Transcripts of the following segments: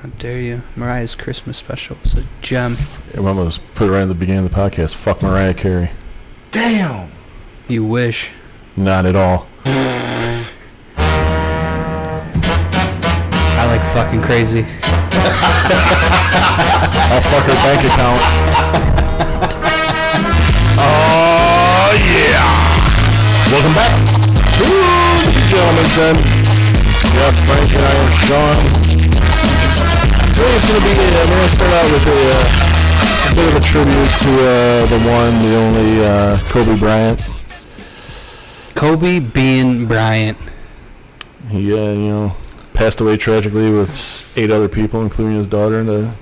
How dare you? Mariah's Christmas special was a gem. I'm going to put it right at the beginning of the podcast. Fuck Mariah Carey. Damn. You wish. Not at all. I like fucking crazy. I'll fuck her bank account. Oh, yeah. Welcome back. Ladies and gentlemen, then. Jeff, Frank, and I am Sean. Today it's going to be, we're going to start out with a bit of a tribute to the one, the only Kobe Bryant. Kobe being Bryant. He, passed away tragically with 8 other people, including his daughter, in a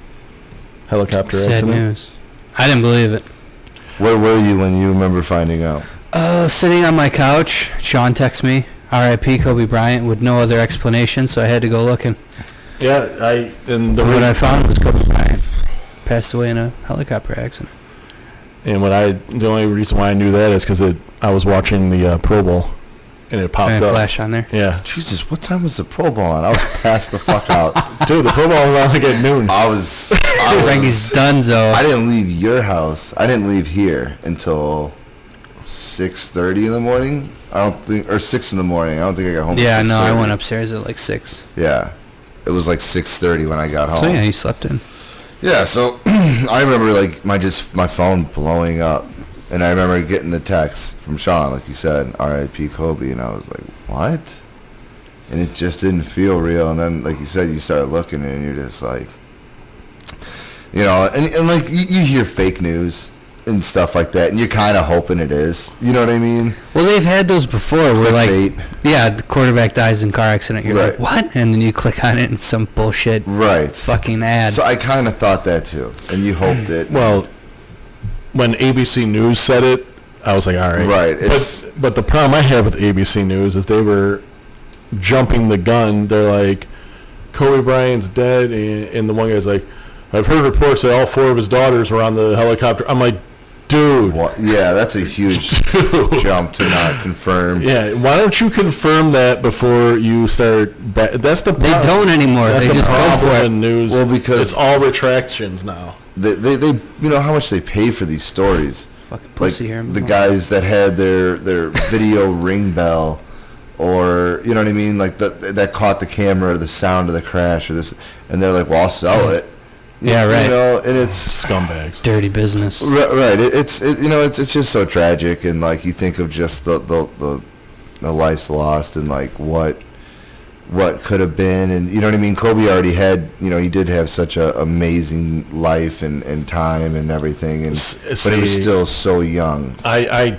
helicopter Sad accident. news. I didn't believe it. Where were you when you remember finding out? Sitting on my couch, Sean texts me, R.I.P. Kobe Bryant, with no other explanation, so I had to go looking. Yeah, what I found was Kobe Bryant passed away in a helicopter accident. And the only reason why I knew that is because I was watching the Pro Bowl, and it popped up. Flash on there. Yeah. Jesus, what time was the Pro Bowl on? I was passed the fuck out. Dude, the Pro Bowl was on like at noon. Frankie's donezo. I didn't leave your house. I didn't leave here until 6:30 in the morning. I don't think, or 6 in the morning. I don't think I got home. Yeah, no, I went upstairs at like 6. Yeah, it was like 6:30 when I got home. So yeah, you slept in. Yeah, so I remember like my phone blowing up, and I remember getting the text from Sean, like you said, R.I.P. Kobe, and I was like, what? And it just didn't feel real. And then, like you said, you start looking, and you're just like, and like you hear fake news and stuff like that, and you're kind of hoping it is. You know what I mean? Well, they've had those before where, Clickbait. the quarterback dies in car accident. You're Right. like, what? And then you click on it, and it's some bullshit fucking ad. So I kind of thought that, too, and you hoped it. Well, when ABC News said it, I was like, all right. Right. But the problem I had with ABC News is they were jumping the gun. They're like, Kobe Bryant's dead, and the one guy's like, I've heard reports that all 4 of his daughters were on the helicopter. I'm like, dude. Yeah, that's a huge jump to not confirm. Yeah, why don't you confirm that before you start? That's the problem. They don't anymore. That's they the just problem go for it. in news. Well, because it's all retractions now. They how much they pay for these stories. Fucking pussy here. The guys that had their video ring bell, or you know what I mean, like that caught the camera, the sound of the crash, or this, and they're like, well, I'll sell it. Yeah, right. And it's scumbags. Dirty business. Right. It's just so tragic, and like you think of just the lives lost, and like what could have been, and you know what I mean. Kobe already had, he did have such a amazing life and time and everything, but he was still so young. I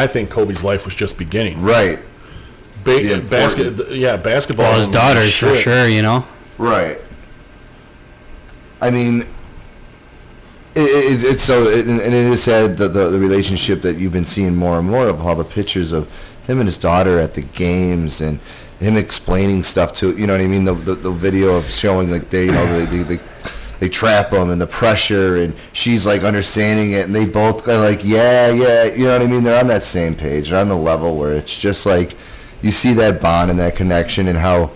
think Kobe's life was just beginning. Right. Basketball. Well, his daughters for sure, Right. I mean, it's so, and it is sad that the relationship that you've been seeing more and more of, all the pictures of him and his daughter at the games, and him explaining stuff to, you know what I mean, the video of showing like they trap him and the pressure, and she's like understanding it, and they both are like, yeah, you know what I mean, they're on that same page, they're on the level where it's just like, you see that bond and that connection, and how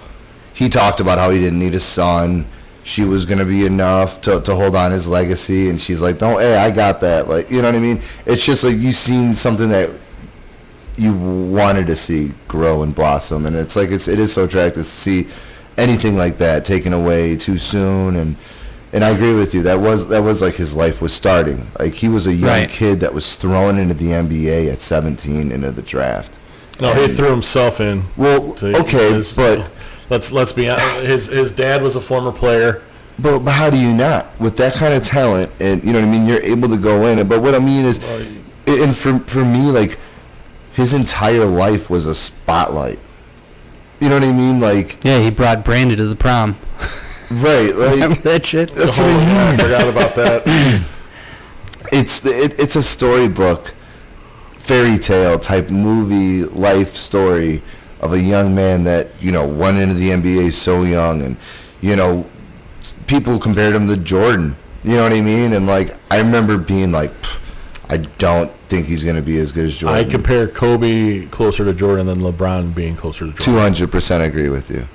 he talked about how he didn't need a son. She was going to be enough to hold on his legacy, and she's like, hey, I got that. Like, you know what I mean? It's just like you've seen something that you wanted to see grow and blossom, and it's like it is so tragic to see anything like that taken away too soon, and I agree with you. That was like his life was starting. Like, he was a young kid that was thrown into the NBA at 17 into the draft. No, he threw himself in. Well, okay, but... Let's be honest. His dad was a former player. But how do you not? With that kind of talent, and you know what I mean, you're able to go in. But what I mean is, and for me, like, his entire life was a spotlight. You know what I mean? Like, yeah, he brought Brandon to the prom. Right. Like, remember that shit? That's what I mean. I forgot about that. It's a storybook, fairy tale type movie life story of a young man that, went into the NBA so young, and, people compared him to Jordan, you know what I mean? And, like, I remember being like, I don't think he's going to be as good as Jordan. I compare Kobe closer to Jordan than LeBron being closer to Jordan. 200% agree with you.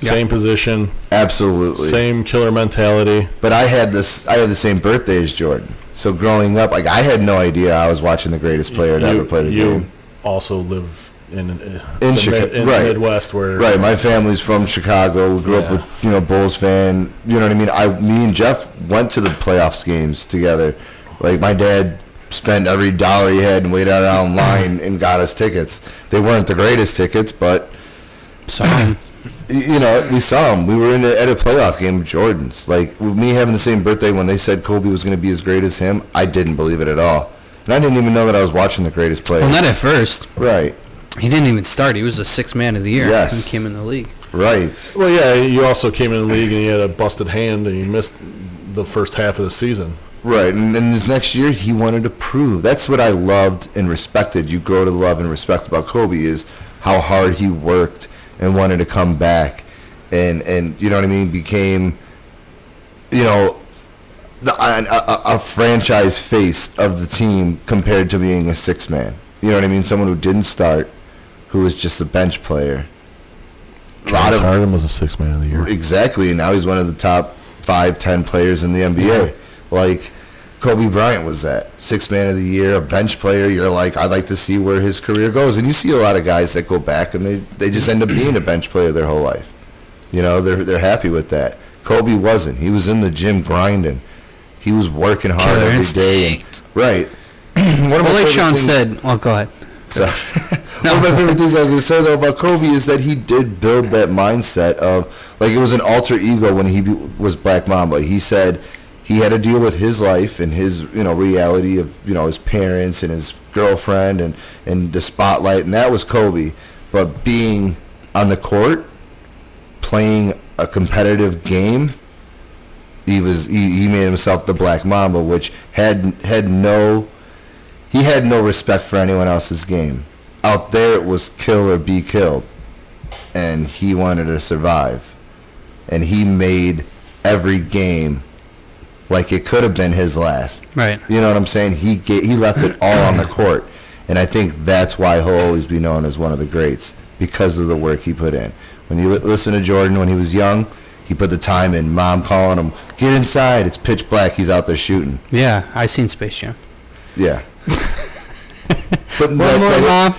Same position. Absolutely. Same killer mentality. But I had the same birthday as Jordan. So growing up, like I had no idea I was watching the greatest player to ever play the game. You also live in the Midwest, where right. My family's from Chicago. We grew up with Bulls fan. You know what I mean? Me and Jeff went to the playoffs games together. Like my dad spent every dollar he had and waited out online and got us tickets. They weren't the greatest tickets, but we saw him. We were at a playoff game with Jordan's. Like, with me having the same birthday when they said Kobe was going to be as great as him, I didn't believe it at all. And I didn't even know that I was watching the greatest player. Well, not at first. Right. He didn't even start. He was the sixth man of the year when he came in the league. Right. Well, yeah, you also came in the league and he had a busted hand and he missed the first half of the season. Right, and his next year, he wanted to prove. That's what I loved and respected. You grow to love and respect about Kobe is how hard he worked and wanted to come back. And you know what I mean, became, a franchise face of the team compared to being a sixth man. You know what I mean? Someone who didn't start, who was just a bench player. James Harden was a sixth man of the year. Exactly, and now he's one of the top 5-10 players in the NBA. Yeah. Like, Kobe Bryant was that. Sixth man of the year, a bench player. You're like, I'd like to see where his career goes. And you see a lot of guys that go back and they just end up being a bench player their whole life. They're happy with that. Kobe wasn't. He was in the gym grinding. He was working hard every day. Right. Like Sean said, go ahead. So, one of my favorite things I was going to say, though, about Kobe is that he did build that mindset of, like, it was an alter ego when he was Black Mamba. He said he had to deal with his life and his, reality of, his parents and his girlfriend and the spotlight, and that was Kobe. But being on the court, playing a competitive game, he made himself the Black Mamba, which had no respect for anyone else's game. Out there it was kill or be killed, and he wanted to survive, and he made every game like it could have been his last. Right. You know what I'm saying? He left it all on the court, and I think that's why he'll always be known as one of the greats, because of the work he put in. When you listen to Jordan when he was young, he put the time in. Mom calling him, get inside, it's pitch black, he's out there shooting. Yeah, I seen Space Jam. Yeah. But Mom.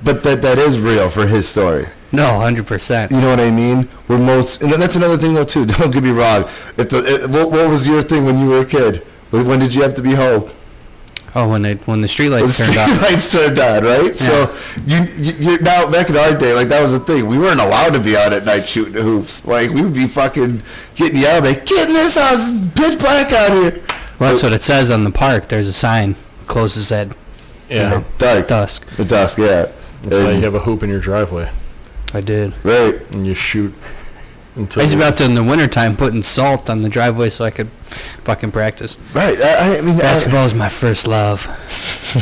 But that is real for his story. No, 100%. You know what I mean? And that's another thing though too. Don't get me wrong. What was your thing when you were a kid? When did you have to be home? Oh, when the street lights turned on. Lights turned on, right? Yeah. So you're now back in our day, like that was the thing. We weren't allowed to be out at night shooting hoops. Like we would be fucking getting yelled, like, get in this house, it's pitch black out here. Well, that's what it says on the park. There's a sign, closes at dusk. At dusk, yeah. That's why you have a hoop in your driveway. I did. Right. And you shoot until... I was about to, in the wintertime, putting salt on the driveway so I could fucking practice. Right. I mean, basketball is my first love.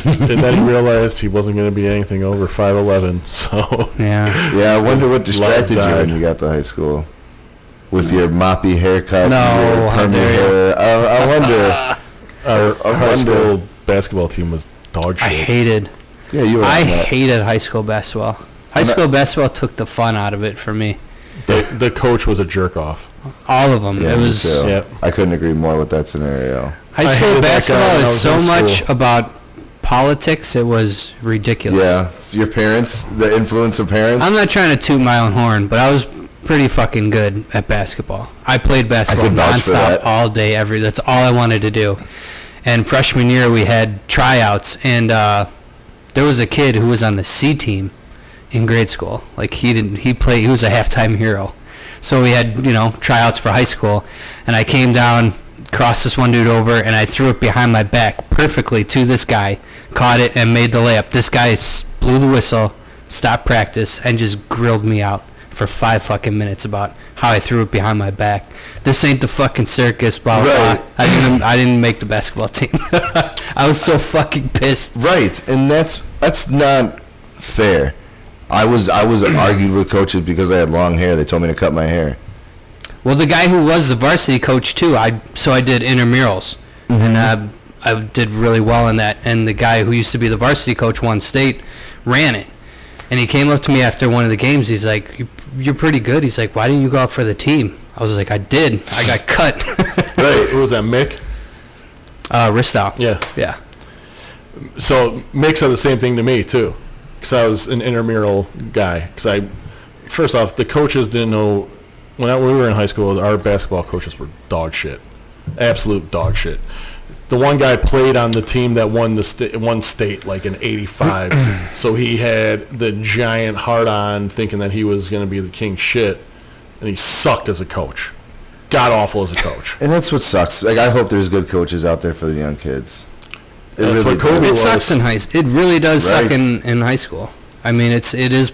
And then he realized he wasn't going to be anything over 5'11", so... Yeah. Yeah, I wonder what distracted you when you got to high school. With your moppy haircut, your permy hair. I wonder. Our high school basketball team was dog shit. I hated high school basketball. High school basketball took the fun out of it for me. The coach was a jerk off. All of them. Yeah, it was. Yep. I couldn't agree more with that scenario. High school basketball is so much about politics. It was ridiculous. Yeah, your parents, the influence of parents. I'm not trying to toot my own horn, but I was pretty fucking good at basketball. I played basketball nonstop all day, That's all I wanted to do. And freshman year we had tryouts, and there was a kid who was on the C team in grade school. Like he was a halftime hero. So we had, tryouts for high school, and I came down, crossed this one dude over, and I threw it behind my back perfectly to this guy, caught it, and made the layup. This guy blew the whistle, stopped practice, and just grilled me out for 5 fucking minutes about how I threw it behind my back. This ain't the fucking circus, blah, blah, blah. I didn't make the basketball team. I was so fucking pissed. Right, and that's not fair. I was argued with coaches because I had long hair. They told me to cut my hair. Well, the guy who was the varsity coach, too, I did intramurals. Mm-hmm. And I did really well in that. And the guy who used to be the varsity coach, won state, ran it. And he came up to me after one of the games. He's like, you're pretty good. He's like, why didn't you go out for the team? I was like, I did. I got cut. Right. Who was that, Mick? Ristow. Yeah. So Mick said the same thing to me, too. Because I was an intramural guy. Because first off, the coaches didn't know. When we were in high school, our basketball coaches were dog shit. Absolute dog shit. The one guy played on the team that won one state, like in '85. So he had the giant hard-on thinking that he was going to be the king shit. And he sucked as a coach. God awful as a coach. And that's what sucks. Like, I hope there's good coaches out there for the young kids. It sucks in high school. It really does suck in high school. I mean, it is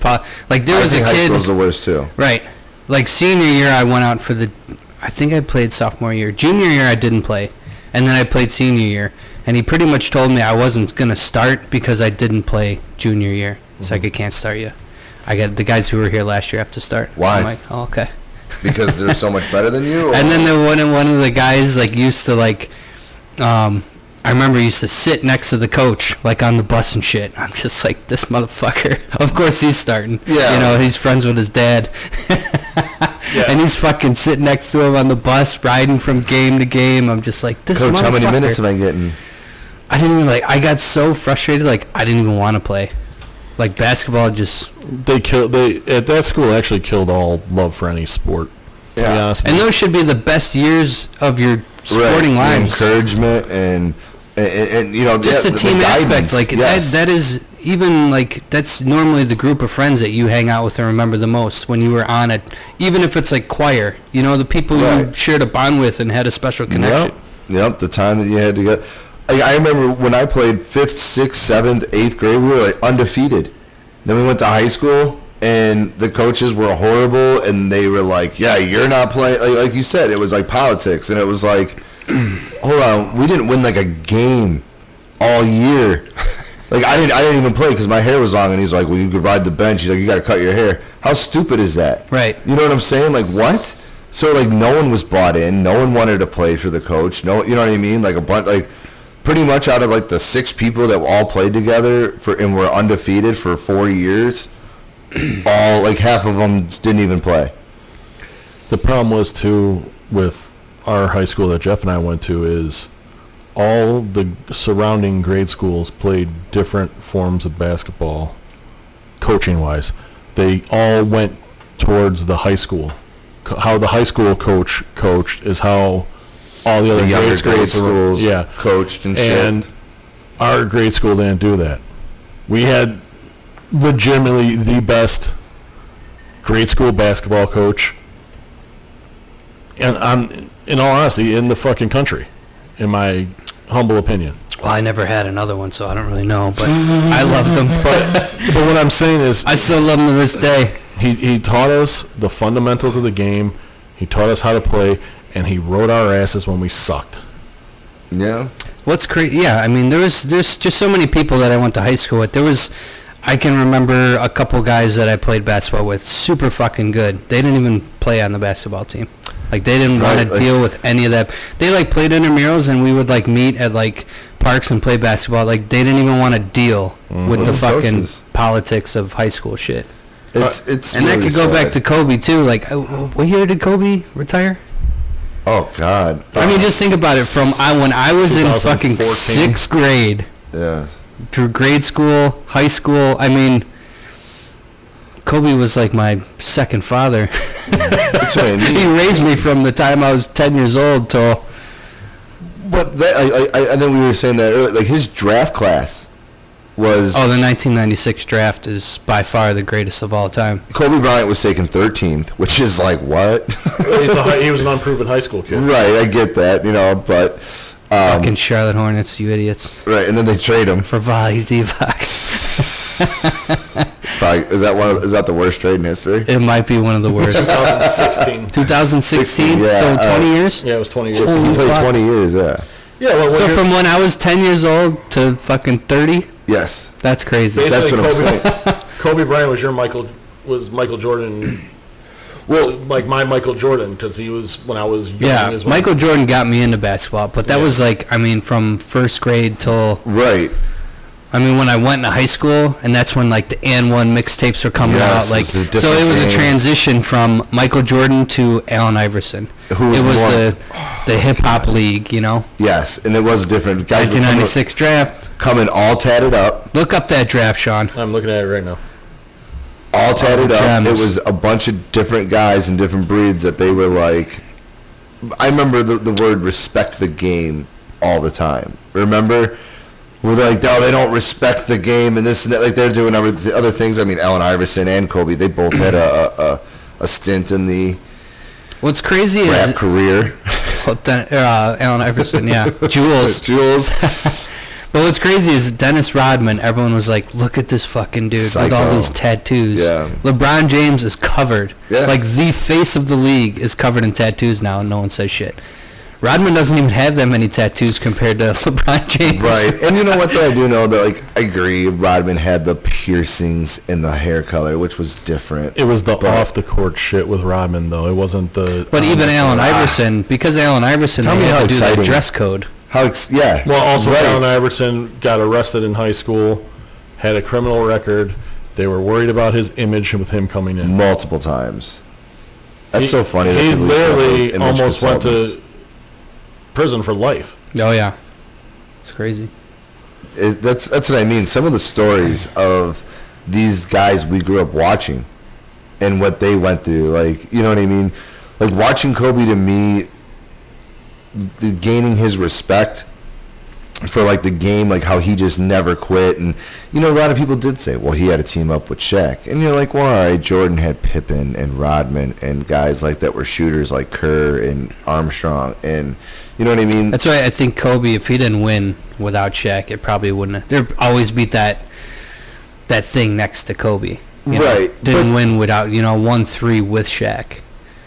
like there was a kid. High school's the worst too. Right. Like senior year, I went out for I think I played sophomore year. Junior year, I didn't play, and then I played senior year. And he pretty much told me I wasn't gonna start because I didn't play junior year. It's like, I can't start you. I got the guys who were here last year have to start. Why? I'm like, oh, okay. Because they're so much better than you? Or? And then one of the guys like used to like, I remember he used to sit next to the coach like on the bus and shit. I'm just like, this motherfucker. Of course he's starting. Yeah. You know, he's friends with his dad. Yeah. And he's fucking sitting next to him on the bus, riding from game to game. I'm just like, this Coach, motherfucker. how many minutes am I getting? I didn't even I got so frustrated, like I didn't even want to play. Like basketball just they at that school actually killed all love for any sport. To be honest with and you. those should be the best years of your sporting lives. The encouragement and you know, just the team aspect, like yes. that is even like that's normally the group of friends that you hang out with and remember the most when you were on it, even if it's like choir, you know, the people you shared a bond with and had a special connection. Yep, the time that you had to go. I remember when I played 5th, 6th, 7th, 8th grade, we were like undefeated. Then we went to high school, and the coaches were horrible, and they were like, yeah, you're not playing. Like you said, it was like politics, and it was like, hold on, we didn't win like a game all year. Like I didn't even play because my hair was long, and he's like, well, you could ride the bench. He's like, you got to cut your hair. How stupid is that? Right. You know what I'm saying? Like what? So like no one was bought in. No one wanted to play for the coach. No, you know what I mean? Like a bunch, like pretty much out of like the 6 people that all played together and were undefeated for 4 years, all like half of them didn't even play. The problem was too with our high school that Jeff and I went to is all the surrounding grade schools played different forms of basketball, coaching wise. They all went towards the high school. How the high school coached is how all the other grade schools coached and shit. And our grade school didn't do that. We had legitimately the best grade school basketball coach, and in all honesty, in the fucking country, in my humble opinion. Well, I never had another one, so I don't really know, but I loved them. But what I'm saying is, I still love them to this day. He taught us the fundamentals of the game. He taught us how to play, and he rode our asses when we sucked. Yeah. What's crazy? Yeah, I mean, there's just so many people that I went to high school with. I can remember a couple guys that I played basketball with, super fucking good. They didn't even play on the basketball team. Like, they didn't want to deal with any of that. They, like, played intramurals, and we would, like, meet at, like, parks and play basketball. Like, they didn't even want to deal with the fucking politics of high school shit. It's and really that could go sad. back to Kobe, too. Like, what year did Kobe retire? Oh, God. I mean, just think about it. From when I was in fucking 6th grade through grade school, high school, I mean, Kobe was like my second father. That's what I mean. He raised me from the time I was 10 years old till... But I think we were saying that earlier. Like, his draft class was... Oh, the 1996 draft is by far the greatest of all time. Kobe Bryant was taken 13th, which is like, what? He was an unproven high school kid. Right, I get that, you know, but... fucking Charlotte Hornets, you idiots. Right, and then they trade him. For Volley D-Vox. Is that the worst trade in history? It might be one of the worst. 2016. 2016? Yeah, so 20 years? Yeah, it was 20 years. He played 20 years, yeah. Yeah, well, so from when I was 10 years old to fucking 30? Yes. That's crazy. That's what I'm saying. Kobe Bryant was Michael Jordan. Well, like my Michael Jordan, because he was when I was young. Yeah, Michael Jordan got me into basketball, but that was like, I mean, from first grade till... Right. I mean, when I went into high school, and that's when like the And One mixtapes were coming out. Like, so it was a transition from Michael Jordan to Allen Iverson. It was the hip hop league, you know. Yes, and it was different. Guys 1996 draft. Coming all tatted up. Look up that draft, Sean. I'm looking at it right now. All tatted up. It was a bunch of different guys and different breeds that they were like. I remember the word respect the game all the time. Remember? Where they're like, oh, they don't respect the game and this and that. Like, they're doing other things. I mean, Allen Iverson and Kobe, they both had a stint in the what's crazy rap is career. Allen Iverson, yeah. Jules. But what's crazy is Dennis Rodman, everyone was like, look at this fucking dude with all these tattoos. Yeah. LeBron James is covered. Yeah. Like, the face of the league is covered in tattoos now, and no one says shit. Rodman doesn't even have that many tattoos compared to LeBron James. Right. And you know what, though? I do know that, like, I agree, Rodman had the piercings in the hair color, which was different. It was the off-the-court shit with Rodman, though. It wasn't the... But even Allen Iverson, because Allen Iverson, they had to do that dress code. Yeah. Well, also, Allen Iverson got arrested in high school, had a criminal record. They were worried about his image with him coming in. Multiple times. That's so funny. He literally almost went to prison for life. Oh, yeah. It's crazy. That's what I mean. Some of the stories of these guys we grew up watching and what they went through, like, you know what I mean? Like, watching Kobe, to me, gaining his respect for, like, the game, like how he just never quit. And, you know, a lot of people did say, well, he had to team up with Shaq. And you're like, well, all right, Jordan had Pippen and Rodman and guys like that were shooters like Kerr and Armstrong. And, you know what I mean? That's why I think Kobe, if he didn't win without Shaq, it probably wouldn't have. There'd always be that thing next to Kobe. Right. Didn't win without, 1-3 with Shaq.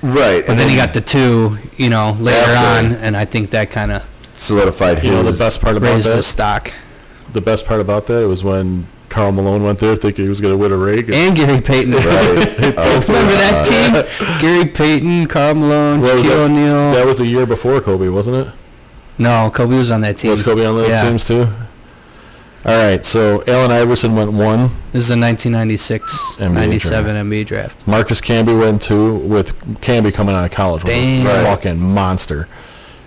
Right. But then he got the 2, later on, and I think that kind of solidified his. You know, the best part about raised that? the stock. The best part about that was when Karl Malone went there thinking he was going to win a ring. And Gary Payton. Right. Remember that team? Gary Payton, Karl Malone, Shaquille O'Neal. That was the year before Kobe, wasn't it? No, Kobe was on that team. Was Kobe on those teams too? All right, so Allen Iverson went 1. This is a 1996, 97 NBA draft. Marcus Camby went 2, with Camby coming out of college. Damn. Was a fucking monster.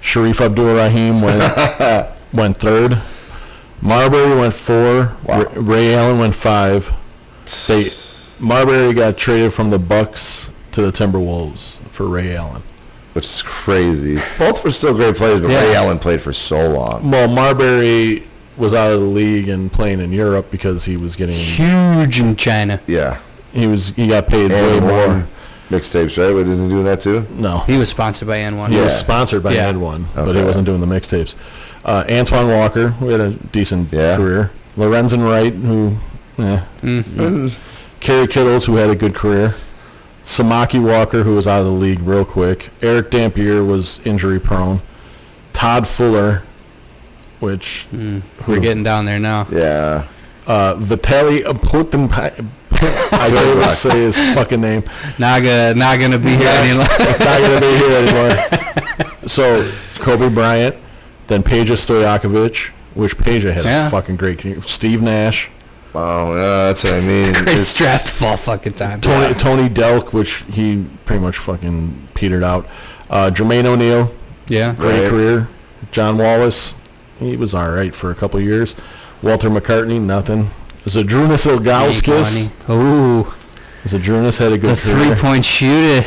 Sharif Abdul-Rahim went 3rd. Marbury went 4. Wow. Ray Allen went 5. Marbury got traded from the Bucks to the Timberwolves for Ray Allen. Which is crazy. Both were still great players, but Ray Allen played for so long. Well, Marbury was out of the league and playing in Europe because he was getting huge in China. Yeah. He got paid way more. Mixtapes, right? Wasn't he doing that too? No. He was sponsored by N1. He was sponsored by N1, but he wasn't doing the mixtapes. Antoine Walker, who had a decent career. Lorenzen Wright, who, Kerry Kittles, who had a good career. Samaki Walker, who was out of the league real quick. Eric Dampier was injury prone. Todd Fuller, which we're getting down there now. Yeah. Vitaly Potemkin. I can't even say his fucking name. Not gonna be here anymore. Not gonna be here anymore. So Kobe Bryant, then Peja Stojakovic, which Peja had a fucking great team. Steve Nash. Oh, yeah, that's what I mean. Great draft of all fucking time. Tony Delk, which he pretty much fucking petered out. Jermaine O'Neal. Yeah. Great career. John Wallace. He was all right for a couple of years. Walter McCartney, nothing. Zadrunas Ilgauskas. Ooh. Zadrunas had a good career. The 3-point shooter.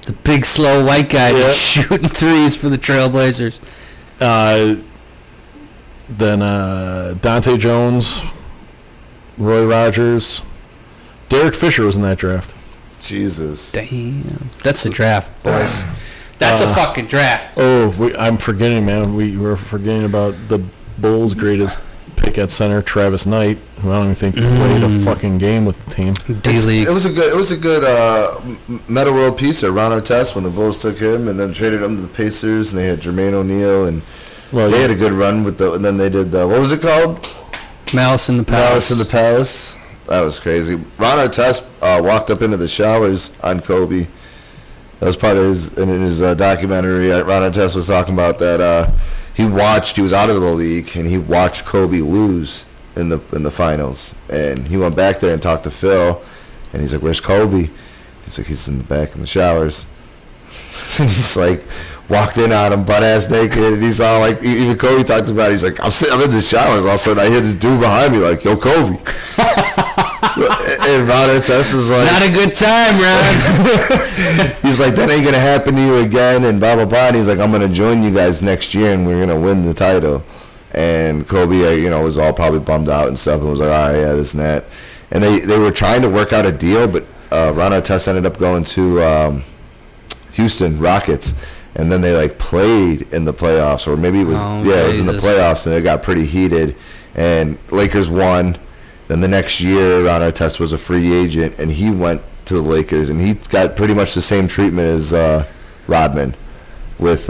The big, slow white guy just shooting threes for the Trailblazers. Then Dante Jones, Roy Rogers. Derek Fisher was in that draft. Jesus. Damn. That's a draft, boys. That's a fucking draft. Oh, I'm forgetting, man. We were forgetting about the Bulls' greatest pick at center, Travis Knight, who I don't even think played a fucking game with the team. D-League. It was a good Meta World Peacer, Ron Artest, when the Bulls took him and then traded him to the Pacers, and they had Jermaine O'Neal, and they had a good run with and then they did what was it called? Malice in the Palace. Malice in the Palace. That was crazy. Ron Artest walked up into the showers on Kobe. That was part of his documentary. Ron Artest was talking about that. He was out of the league, and he watched Kobe lose in the finals, and he went back there and talked to Phil, and he's like, "Where's Kobe?" He's like, "He's in the back in the showers." And he's like, walked in on him butt ass naked, and he's all like, even Kobe talked about it. He's like, I'm in the showers. All of a sudden, I hear this dude behind me like, "Yo, Kobe." And Ron Artest is like, not a good time, Ron. He's like, "That ain't gonna happen to you again," and blah blah blah. And he's like, "I'm gonna join you guys next year, and we're gonna win the title." And Kobe, was all probably bummed out and stuff, and was like, "All right, yeah, this and that." And they were trying to work out a deal, but Ron Artest ended up going to Houston Rockets, and then they like played in the playoffs, or maybe it was it was in the playoffs, and it got pretty heated, and Lakers won. Then the next year, Ron Artest was a free agent, and he went to the Lakers, and he got pretty much the same treatment as Rodman, with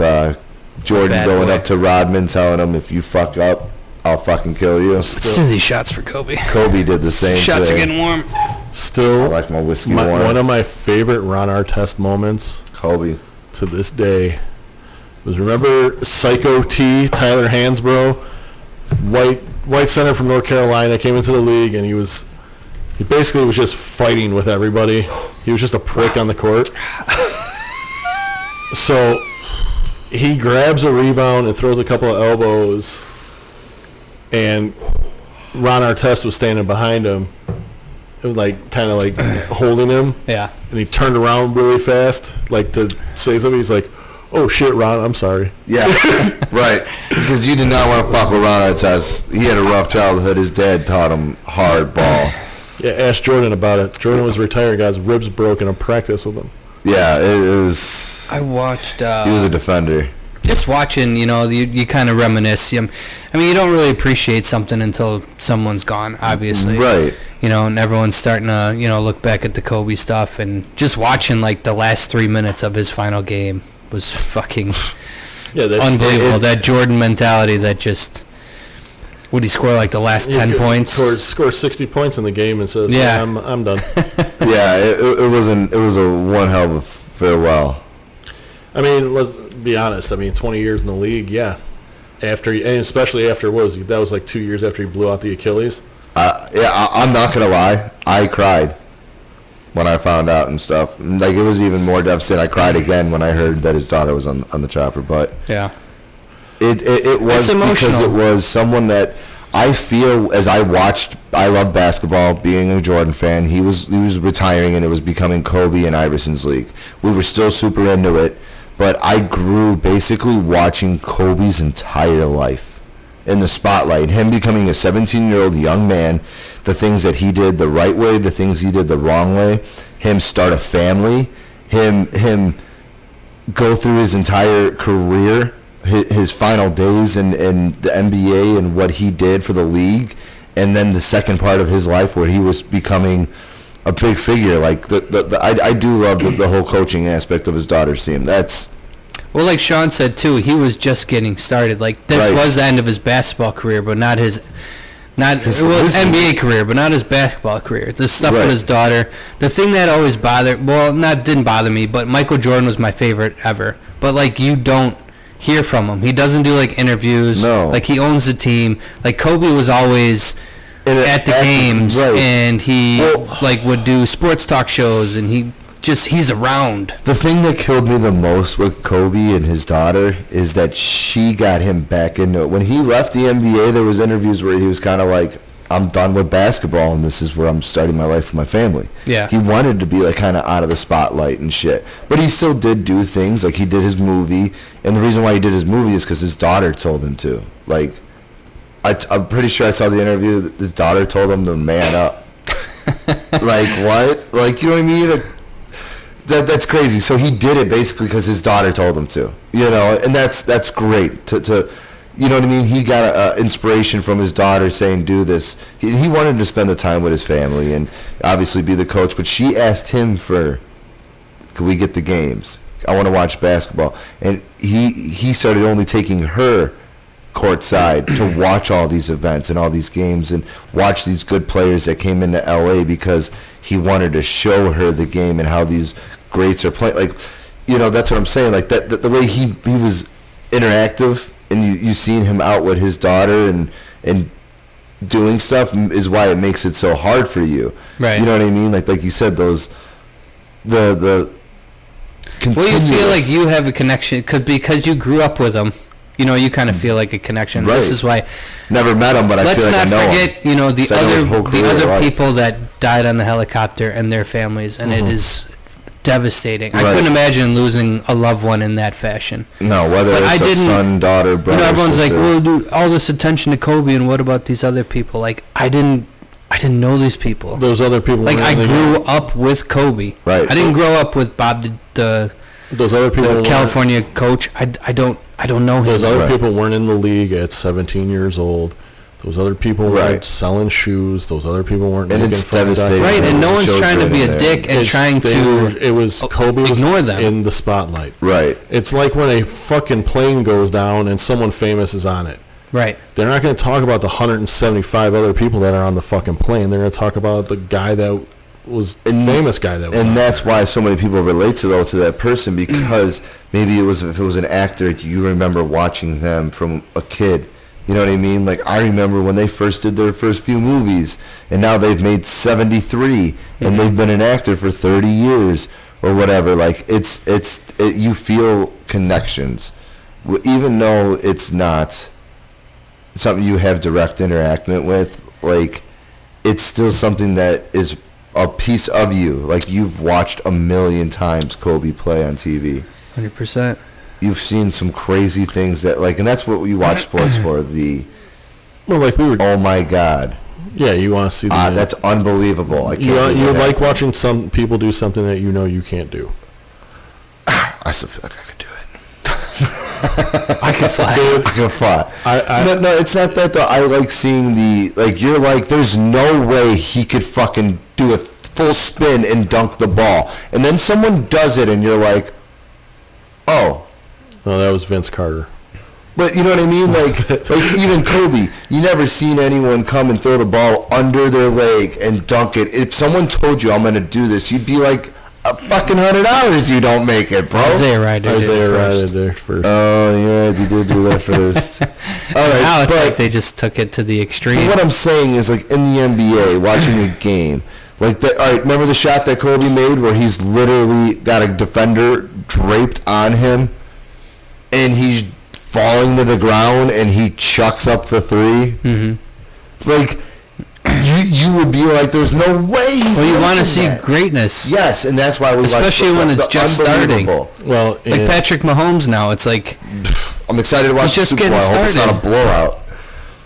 Jordan going up to Rodman, telling him, "If you fuck up, I'll fucking kill you." Let's do these shots for Kobe. Kobe did the same Shots thing. are getting warm. Still, I like my whiskey warm. One of my favorite Ron Artest moments, Kobe, to this day, was, remember Psycho T, Tyler Hansbrough, white center from North Carolina, came into the league, and he basically was just fighting with everybody. He was just a prick on the court. So he grabs a rebound and throws a couple of elbows, and Ron Artest was standing behind him. It was like kind of like holding him. Yeah. And he turned around really fast, like to say something. He's like, "Oh shit, Ron, I'm sorry." Yeah, right. Because you did not want to fuck with Ron Artest. He had a rough childhood. His dad taught him hard ball. Yeah, ask Jordan about it. Jordan was retired, got his ribs broken in practice with him. Yeah, it was. I watched. He was a defender. Just watching, you kind of reminisce. I mean, you don't really appreciate something until someone's gone, obviously. Right. And everyone's starting to, look back at the Kobe stuff, and just watching, like, the last 3 minutes of his final game was fucking unbelievable. That Jordan mentality that just, would he score, like, the last 10 points? Score 60 points in the game and says, "Yeah, I'm done." Yeah, it was a one hell of a farewell. I mean, let's be honest. 20 years in the league, yeah. And especially after, that was like 2 years after he blew out the Achilles. I'm not gonna lie. I cried when I found out and stuff. Like, it was even more devastating. I cried again when I heard that his daughter was on the chopper. But yeah, it was because it was someone that I feel, as I watched. I love basketball. Being a Jordan fan, he was retiring, and it was becoming Kobe and Iverson's league. We were still super into it, but I grew basically watching Kobe's entire life in the spotlight, him becoming a 17-year-old young man, the things that he did the right way, the things he did the wrong way, him start a family, him go through his entire career, his final days in the NBA and what he did for the league, and then the second part of his life where he was becoming a big figure. Like, I do love the whole coaching aspect of his daughter's team. That's... Well, like Sean said, too, he was just getting started. Like, this was the end of his basketball career, but not his NBA career, but not his basketball career. The stuff with his daughter. The thing that always didn't bother me, but Michael Jordan was my favorite ever. But, like, you don't hear from him. He doesn't do, like, interviews. No. Like, he owns the team. Like, Kobe was always at the games, and he, would do sports talk shows, and he's around. The thing that killed me the most with Kobe and his daughter is that she got him back into it. When he left the NBA, there was interviews where he was kind of like, "I'm done with basketball, and this is where I'm starting my life with my family." Yeah. He wanted to be, like, kind of out of the spotlight and shit. But he still did do things. Like, he did his movie, and the reason why he did his movie is because his daughter told him to. Like, I'm pretty sure I saw the interview that his daughter told him to man up. Like, what? Like, you know what I mean? That's crazy. So he did it basically because his daughter told him to, and that's great. To you know what I mean? He got inspiration from his daughter saying, "Do this." He wanted to spend the time with his family and obviously be the coach. But she asked him "Can we get the games? I want to watch basketball." And he started only taking her courtside to watch all these events and all these games and watch these good players that came into LA because he wanted to show her the game and how these greats are playing. Like, that's what I'm saying. Like, that the way he was interactive, and you seen him out with his daughter and doing stuff is why it makes it so hard for you. Right. You know what I mean? Like you said, those the well, you feel like you have a connection because you grew up with them. You know, you kind of feel like a connection. Right. This is why. Never met them, but I feel like I know them. Let's not forget, you know, the other people that died on the helicopter and their families, and it is devastating. Right. I couldn't imagine losing a loved one in that fashion. No, whether it's a son, daughter, brother, everyone's sister. like, well, dude, all this attention to Kobe, and what about these other people? Like, I didn't know these people. Those other people. Like, I grew up with Kobe. Right. I didn't grow up with Bob, those other people, the California coach. I don't know him. Those other people weren't in the league at 17 years old. Those other people weren't selling shoes. Those other people weren't making fun of that. Right, and no one's trying to be a dick and trying to. It was Kobe ignore them in the spotlight. Right. It's like when a fucking plane goes down and someone famous is on it. Right. They're not going to talk about the 175 other people that are on the fucking plane. They're going to talk about the guy that was famous guy that was. And that's why so many people relate to that person, because maybe if it was an actor, you remember watching them from a kid. You know what I mean? Like, I remember when they first did their first few movies, and now they've made 73, and they've been an actor for 30 years or whatever. Like, you feel connections, even though it's not something you have direct interaction with. Like, it's still something that is a piece of you. Like, you've watched a million times Kobe play on TV. 100%. You've seen some crazy things that, like, and that's what we watch sports for. Oh my God. Yeah, you want to see that's unbelievable. I can't. You like watching some people do something that you know you can't do. I still feel like I could do it. I can fly. Dude, I can fly. No, it's not that though. I like seeing you're like, there's no way he could fucking do a full spin and dunk the ball, and then someone does it, and you're like, oh. No, that was Vince Carter. But you know what I mean? Like even Kobe, you never seen anyone come and throw the ball under their leg and dunk it. If someone told you I'm going to do this, you'd be like, a fucking $100 you don't make it, bro. Isaiah Ryder did it first. Oh, yeah, he did do that first. All right, now it's like they just took it to the extreme. What I'm saying is, like, in the NBA, watching a game, like, all right, remember the shot that Kobe made where he's literally got a defender draped on him? And he's falling to the ground, and he chucks up the three. Mm-hmm. Like, you would be like, there's no way he's. Well, you want to see greatness. Yes, and that's why we especially when it's just starting. Well, like Patrick Mahomes now, it's like I'm excited to watch the Super Bowl. I hope it's not a blowout.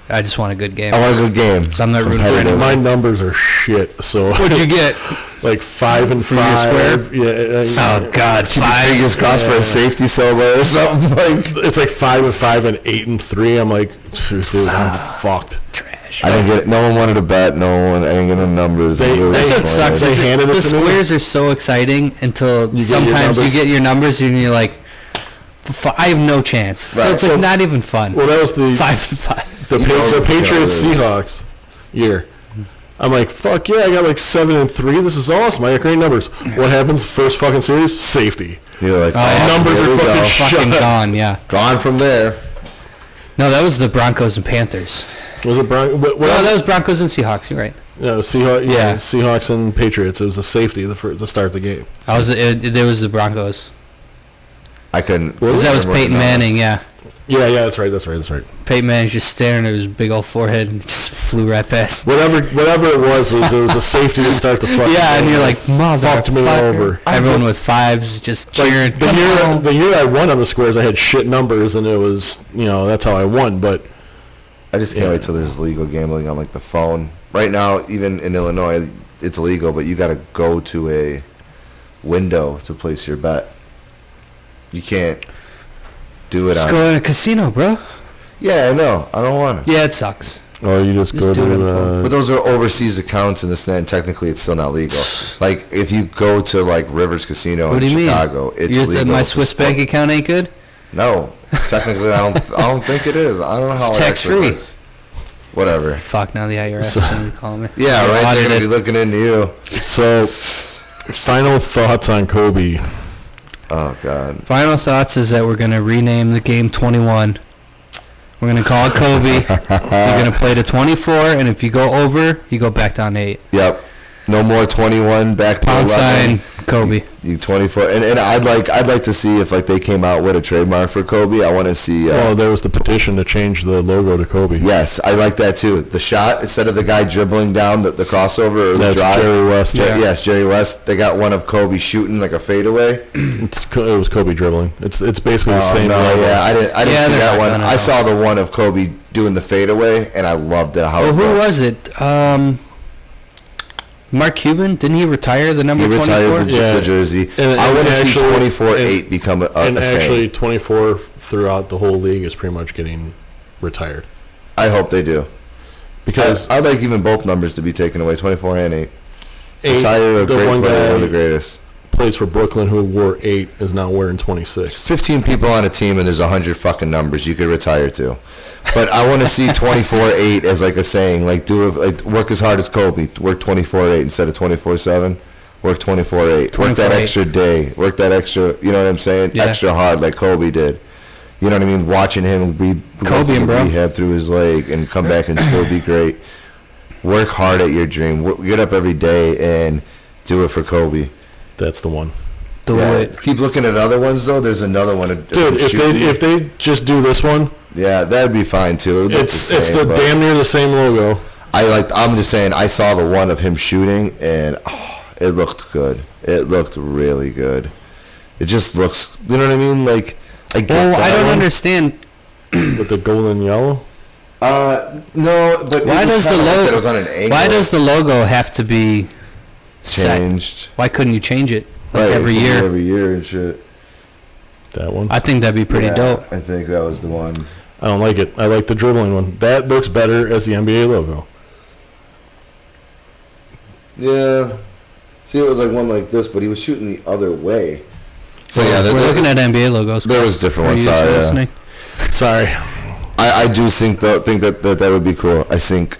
I just want a good game. I want a good game. So I'm not rooting for anyone. My numbers are shit. So what'd you get? Like 5 and 5. Yeah. Oh God, 5. Fingers crossed for a safety solo or something. Like it's like 5 and 5 and 8 and 3. I'm like, dude, I'm fucked. Trash. I didn't get it. No one wanted to bet. No one. I didn't get no numbers. That's what sucks. The squares are so exciting until sometimes you get your numbers and you're like, I have no chance. Right. So it's like not even fun. Well, that was the 5 and 5. The Patriots Seahawks year. I'm like, fuck yeah, I got like 7 and 3. This is awesome. I got great numbers. What happens? First fucking series, safety. You're like, numbers are fucking gone. Yeah, gone from there. No, that was the Broncos and Panthers. Was it Broncos? No, that was Broncos and Seahawks. You're right. No, Seahawks. Yeah, Seahawks and Patriots. It was a safety to start the game. There was the Broncos. I couldn't. That was Peyton Manning. Yeah. Yeah, that's right. Peyton Manning's just staring at his big old forehead and just flew right past. Whatever it was a safety to start the fucking yeah, game. And you're like, fucked me over. Everyone with 5s just cheering. The year I won on the squares, I had shit numbers, and it was, that's how I won. But I just can't wait till there's legal gambling on like the phone. Right now, even in Illinois, it's illegal, but you got to go to a window to place your bet. You can't do it. Just go in a casino, bro. Yeah, I know. I don't want to. Yeah, it sucks. Or you just go to. But those are overseas accounts, and and technically it's still not legal. Like if you go to like Rivers Casino in Chicago, it's legal. My Swiss bank account ain't good. No, technically I don't think it is. I don't know how it's it tax free. Works. Whatever. Fuck, now the IRS is going to be calling me. Yeah, right. They're going to be looking into you. So, final thoughts on Kobe. Oh, God. Final thoughts is that we're going to rename the game 21. We're going to call it Kobe. You're going to play to 24, and if you go over, you go back down to 8. Yep. No more 21, back to 11. Sign, Kobe. You 24, and I'd like to see if like they came out with a trademark for Kobe. I want to see. Well, there was the petition to change the logo to Kobe. Yes, I like that too. The shot instead of the guy dribbling down the crossover or the drive. Jerry West. Yeah. Yes, Jerry West. They got one of Kobe shooting like a fadeaway. It was Kobe dribbling. It's basically the same logo. Yeah, I didn't see that one. I saw the one of Kobe doing the fadeaway, and I loved it. Who was it? Mark Cuban, didn't he retire the number 24? He retired the jersey. And I want to see 24-8 become a and actually, same. 24 throughout the whole league is pretty much getting retired. I hope they do. Because I'd like even both numbers to be taken away, 24 and 8. 8 retire a great player or the greatest. Plays for Brooklyn who wore 8 is now wearing 26. 15 people on a team and there's 100 fucking numbers you could retire to. But I want to see 24-8 as like a saying, like work as hard as Kobe, work 24-8 instead of 24/7. Work 24-8. Work that extra day. Work that extra. You know what I'm saying? Yeah. Extra hard, like Kobe did. You know what I mean? Watching him go through rehab through his leg and come back and still be great. Work hard at your dream. Get up every day and do it for Kobe. That's the one. Keep looking at other ones though. There's another one. Dude, if they just do this one. Yeah, that'd be fine too. It's damn near the same logo. I'm just saying, I saw the one of him shooting, and it looked good. It looked really good. It just looks, you know what I mean? Like, I don't understand. With the gold and yellow. No, but why does the logo? It was on an angle. Why does the logo have to be changed? Set? Why couldn't you change it every year? Every year and shit. That one. I think that'd be pretty dope. I think that was the one. I don't like it. I like the dribbling one. That looks better as the NBA logo. Yeah. See, it was like one like this, but he was shooting the other way. So yeah, we're looking at NBA logos. There was different ones. Sorry. I do think that would be cool. I think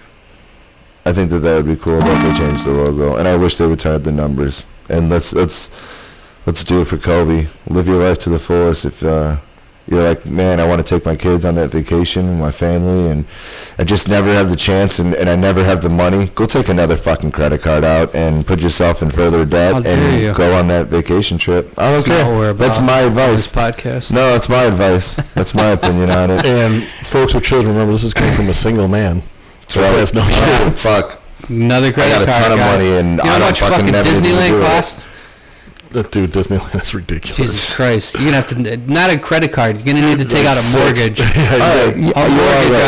that would be cool that they changed the logo, and I wish they retired the numbers. And let's do it for Kobe. Live your life to the fullest. If you're like, man, I want to take my kids on that vacation, my family, and I just never have the chance, and I never have the money, go take another fucking credit card out and put yourself in further debt and go on that vacation trip. I don't care. That's my advice. This podcast. No, that's my advice. That's my opinion on it. And folks with children, remember, this is coming from a single man. So he has no kids. Fuck. Another credit card. I got a ton of money, and I don't fucking never Disneyland cost? Dude, Disneyland is ridiculous. Jesus Christ. You're going to have to, not a credit card, you're going to need to take out a mortgage. It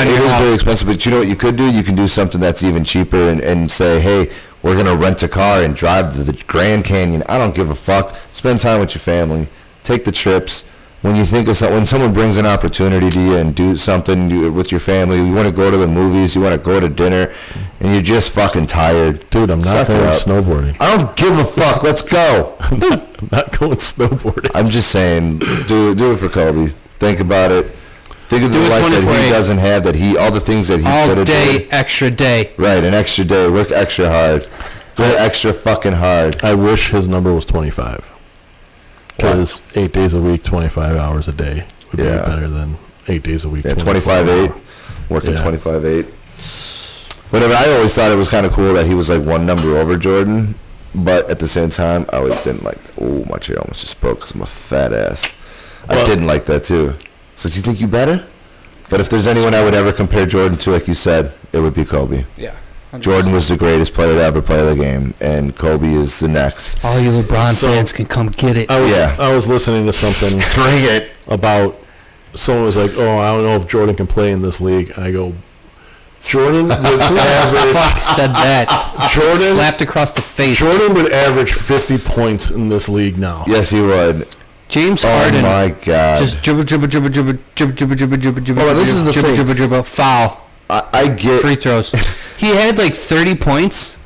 is very expensive, but you know what you could do? You can do something that's even cheaper and say, hey, we're going to rent a car and drive to the Grand Canyon. I don't give a fuck. Spend time with your family. Take the trips. When you think of when someone brings an opportunity to you and do something with your family, you want to go to the movies, you want to go to dinner, and you're just fucking tired. Dude, I'm not going snowboarding. I don't give a fuck. Let's go. I'm not going snowboarding. I'm just saying, do it for Kobe. Think about it. Think of the life that he doesn't have, all the things that he could have done. All day, extra day. Right, an extra day. Work extra hard. Go extra fucking hard. I wish his number was 25. Because 8 days a week, 25 hours a day would be better than 8 days a week. Yeah, 25/8, working 25/8. Whatever. I always thought it was kind of cool that he was like one number over Jordan, but at the same time, I always didn't like. Oh, my chair almost just broke because I'm a fat ass. I didn't like that too. So do you think you better? But if there's anyone I would ever compare Jordan to, like you said, it would be Kobe. Yeah. 100%. Jordan was the greatest player to ever play the game, and Kobe is the next. All you LeBron fans can come get it. I was listening to something Bring it. about someone was like, oh, I don't know if Jordan can play in this league. And I go, Jordan would average. Said that. Jordan slapped across the face. Jordan would average 50 points in this league now. Yes, he would. James Harden. Oh my God. Just dribble. This is the thing. Dribble. Foul. I get free throws. He had like 30 points.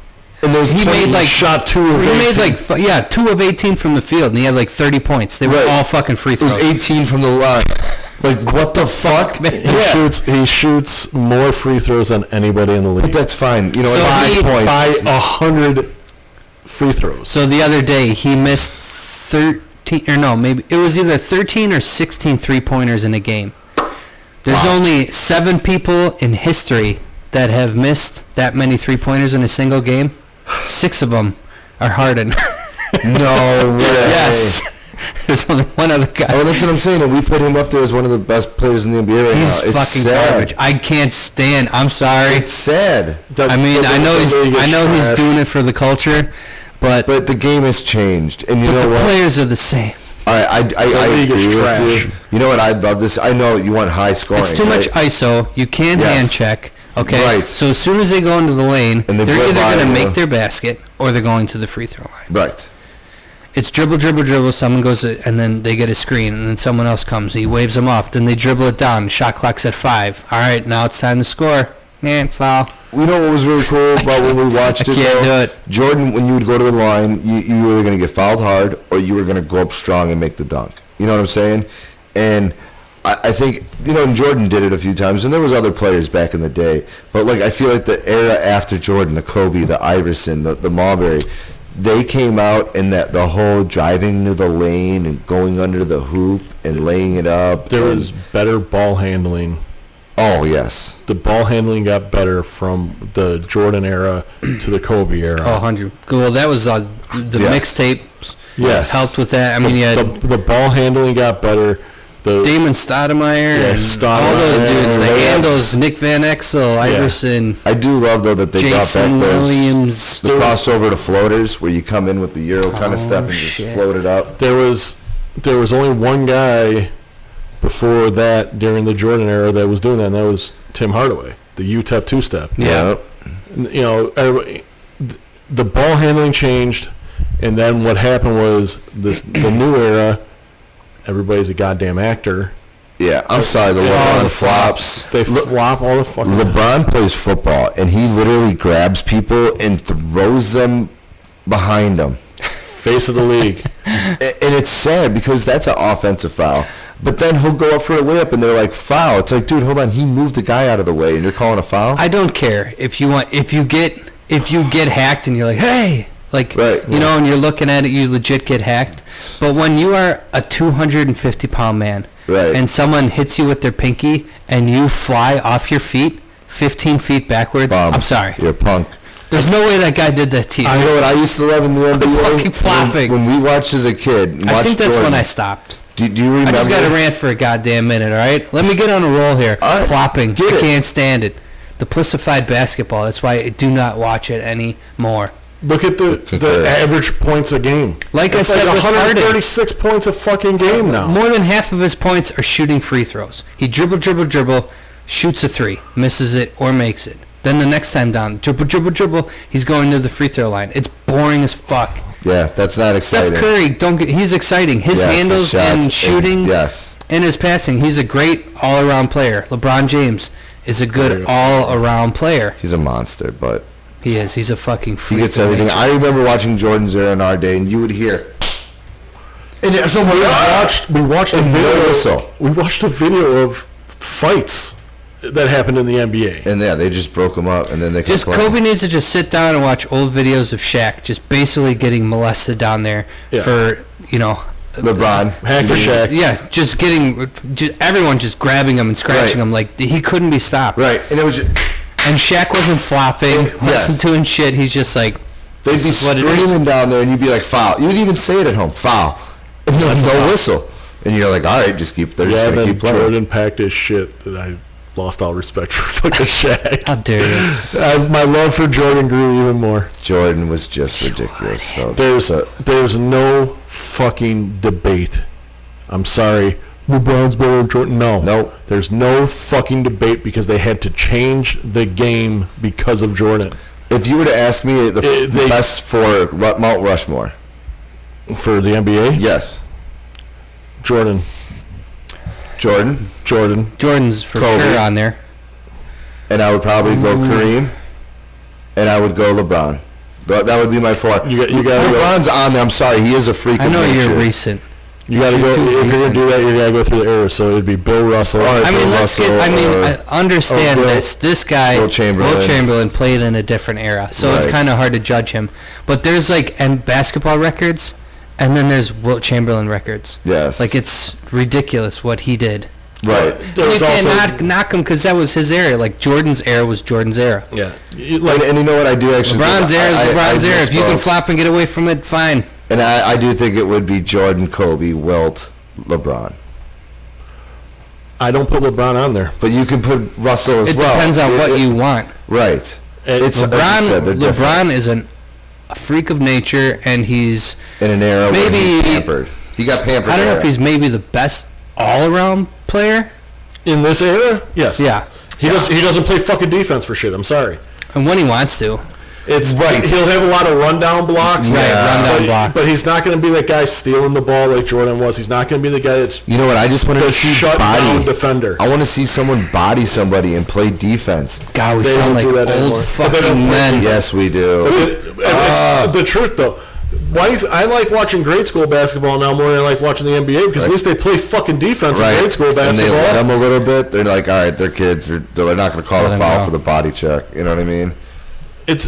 And he made like shot 2 of 18. He made like 2 of 18 from the field, and he had like 30 points. They were all fucking free throws. It was 18 from the line. Like what the fuck? He shoots more free throws than anybody in the league. But that's fine. You know, so 5 points by 100 free throws. So the other day he missed 13, or no, maybe it was either 13 or 16 3-pointers in a game. There's only 7 people in history that have missed that many 3-pointers in a single game. 6 of them are Harden. No way. Yes. There's only one other guy. Oh, that's what I'm saying. And we put him up there as one of the best players in the NBA right now. He's fucking garbage. I can't stand. I'm sorry. It's sad. I know he's doing it for the culture, but the game has changed, and you know what? The players are the same. I agree with you. You know what? I love this. I know you want high scoring. It's too much ISO. You can't hand check. Okay. Right. So as soon as they go into the lane, and they're either going to make their basket or they're going to the free throw line. Right. It's dribble, dribble, dribble. Someone goes, and then they get a screen, and then someone else comes. He waves them off. Then they dribble it down. Shot clock's at 5. All right, now it's time to score. Foul. You know what was really cool about when we watched it? Can't do it. Jordan, when you would go to the line, you were either going to get fouled hard or you were going to go up strong and make the dunk. You know what I'm saying? And I think, and Jordan did it a few times, and there was other players back in the day. But, I feel like the era after Jordan, the Kobe, the Iverson, the Marbury, they came out and the whole driving to the lane and going under the hoop and laying it up. There was better ball handling. Oh, yes. The ball handling got better from the Jordan era to the Kobe era. Oh, 100. Well, that was the mixtapes. Yes. Helped with that. I mean, the ball handling got better. Damon Stoudemire and all those dudes. The handles, Nick Van Exel, Iverson. I do love, though, that they Jason brought back Williams. the crossover to floaters where you come in with the Euro kind of step and just float it up. There was only one guy before that during the Jordan era that was doing that, and that was Tim Hardaway, the UTEP two-step. Yeah. The ball handling changed, and then what happened was the new era. Everybody's a goddamn actor. Yeah, I'm sorry. The flops. They flop all the fucking. LeBron plays football, and he literally grabs people and throws them behind him. Face of the league. And it's sad because that's an offensive foul. But then he'll go up for a layup, and they're like, foul. It's like, dude, hold on. He moved the guy out of the way, and you're calling a foul? I don't care. If you get hacked and you're like, hey, and you're looking at it, you legit get hacked. But when you are a 250-pound man, and someone hits you with their pinky, and you fly off your feet 15 feet backwards, I'm sorry. You're a punk. There's no way that guy did that to you. I know what I used to love in the NBA? Fucking flopping. When we watched as a kid. I think that's Jordan. When I stopped. Do you remember? I just got to rant for a goddamn minute, all right? Let me get on a roll here. Flopping. I can't stand it. The pussified basketball. That's why I do not watch it anymore. Look at the average points a game. Like I said, 136 points a fucking game now. More than half of his points are shooting free throws. He dribble, shoots a 3, misses it, or makes it. Then the next time down, dribble, he's going to the free throw line. It's boring as fuck. Yeah, that's not exciting. Steph Curry, he's exciting. His handles and shooting and his passing, he's a great all-around player. LeBron James is a good all-around player. He's a monster, but... He is. He's a fucking freak. He gets everything. I remember watching Jordan's era in our day, and you would hear... And so we watched a video. We watched a video of fights that happened in the NBA. And they just broke them up, and then they Kobe needs to just sit down and watch old videos of Shaq just basically getting molested down there for LeBron, Hacker Shaq. Yeah, just everyone just grabbing him and scratching him like he couldn't be stopped. Right, and it was. And Shaq wasn't flopping, wasn't doing shit. He's just like. They'd be screaming down there, and you'd be like, foul. You would even say it at home, foul. And there was no whistle. And you're like, all right, just keep. They're just gonna keep playing. Jordan packed his shit that I lost all respect for fucking Shaq. How dare you? My love for Jordan grew even more. Jordan was just ridiculous. So there's no fucking debate. I'm sorry. LeBron's better than Jordan. No. There's no fucking debate because they had to change the game because of Jordan. If you were to ask me the best for Mount Rushmore. For the NBA? Yes. Jordan. Jordan's for Kobe. Sure on there. And I would probably go Kareem. And I would go LeBron. That would be my 4. You got LeBron's on there. I'm sorry. He is a freak of nature. I know you're recent. You got to go. If you're gonna do that, you got to go through the era. So it'd be Bill Russell. I understand this. This guy, Will Chamberlain, played in a different era, so it's kind of hard to judge him. But there's and basketball records, and then there's Wilt Chamberlain records. Yes. It's ridiculous what he did. Right. You can't knock him because that was his era. Like Jordan's era was Jordan's era. Yeah. And you know what I do actually? LeBron's era is LeBron's era. If you can flop and get away from it, fine. And I do think it would be Jordan, Kobe, Wilt, LeBron. I don't put LeBron on there. But you can put Russell as well. It depends on what you want. Right. It's LeBron is a freak of nature, and he's in an era where he's pampered. He got pampered. I don't know if he's maybe the best all-around player in this era. Yes. Yeah. He doesn't play fucking defense for shit. I'm sorry. And when he wants to. It's right. He'll have a lot of rundown blocks. But he's not going to be that guy stealing the ball like Jordan was. He's not going to be the guy that's. You know what? I just want to see shutdown defender. I want to see someone body somebody and play defense. God, we sound like old anymore. Fucking men. Yes, we do. It's the truth, though. I like watching grade school basketball now more than I like watching the NBA because at least they play fucking defense in grade school basketball. And they let them a little bit. They're like, all right, they're kids. They're not going to call a foul for the body check. You know what I mean? It's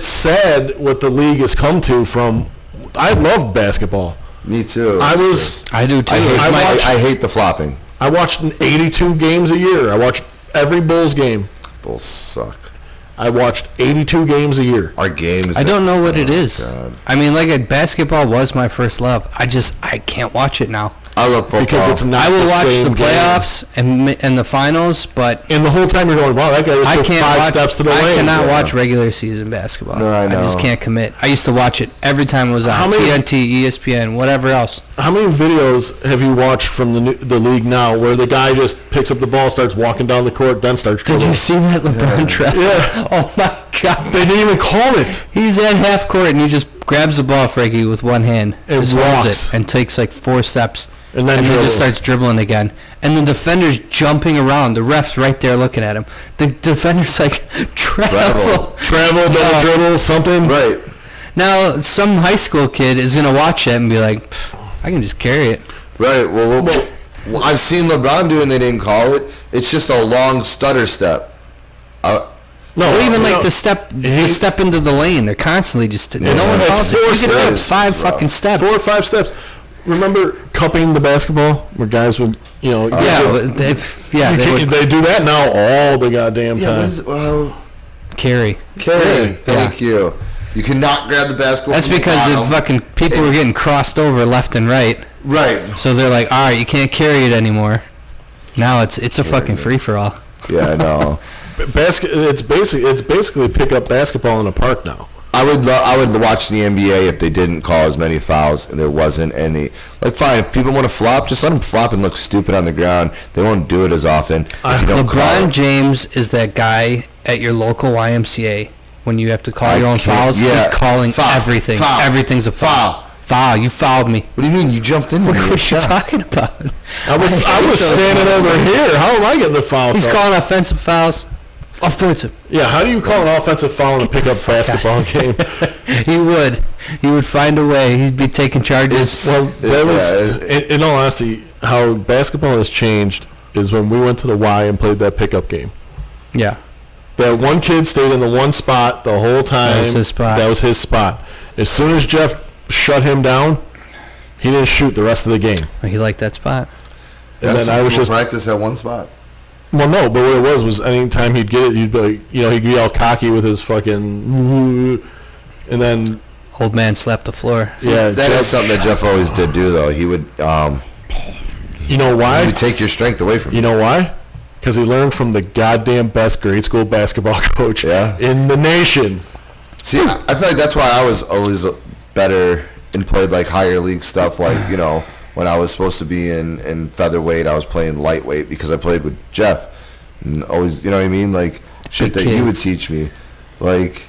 sad what the league has come to from. I love basketball. Me too. I do too. I hate the flopping. I watched 82 games a year. I watched every Bulls game. Bulls suck. I watched 82 games a year. Our games. I don't know what it is. God. I mean, basketball was my first love. I can't watch it now. I love football. Because it's not I will watch the playoffs and the finals, but and the whole time you're going, wow, that guy just took 5 steps to the lane. I cannot watch regular season basketball. No, I know. I just can't commit. I used to watch it every time it was on TNT, ESPN, whatever else. How many videos have you watched from the league now where the guy just picks up the ball, starts walking down the court, then starts dribbling? Did you see that LeBron trap? Yeah. Oh my God. They didn't even call it. He's at half court and he just grabs the ball, Frankie, with one hand, and just walks holds it and takes like 4 steps. And then just starts dribbling again. And the defender's jumping around. The ref's right there looking at him. The defender's like, travel, double dribble, something. Right. Now, some high school kid is going to watch that and be like, I can just carry it. Right. Well, I've seen LeBron do it and they didn't call it. It's just a long stutter step. The step into the lane. They're constantly just... No one calls it. You can take 5 fucking steps. 4 or 5 steps. Remember cupping the basketball where guys would, they do that now all the goddamn time. Carry. Thank you. You cannot grab the basketball. That's because the fucking people were getting crossed over left and right. Right. So they're like, all right, you can't carry it anymore. Now it's a fucking free for all. Yeah, I know. It's basically pick up basketball in a park now. I would watch the NBA if they didn't call as many fouls and there wasn't any. Like, fine, if people want to flop, just let them flop and look stupid on the ground. They won't do it as often. LeBron James is that guy at your local YMCA when you have to call your own fouls. Yeah. He's calling everything. Foul. Everything's a foul. Foul. You fouled me. What do you mean? You jumped in? What are you talking about? I was standing over here. How am I getting the foul? He's calling offensive fouls. Offensive. Yeah, how do you call an offensive foul in a pickup basketball game? He would find a way. He'd be taking charges. In all honesty, how basketball has changed is when we went to the Y and played that pickup game. Yeah. That one kid stayed in the one spot the whole time. That was his spot. As soon as Jeff shut him down, he didn't shoot the rest of the game. He liked that spot. And then I was just practice at one spot. Well, no, but what it was any time he'd get it, he'd be like, he'd be all cocky with his fucking, and then old man slapped the floor. Yeah, that is something that Jeff always did do, though. He would, you know why? He would take your strength away from you. You know why? Because he learned from the goddamn best grade school basketball coach in the nation. See, I feel like that's why I was always better and played like higher league stuff, like when I was supposed to be in featherweight, I was playing lightweight because I played with Jeff. And always, you know what I mean? Like, shit that you would teach me. Like,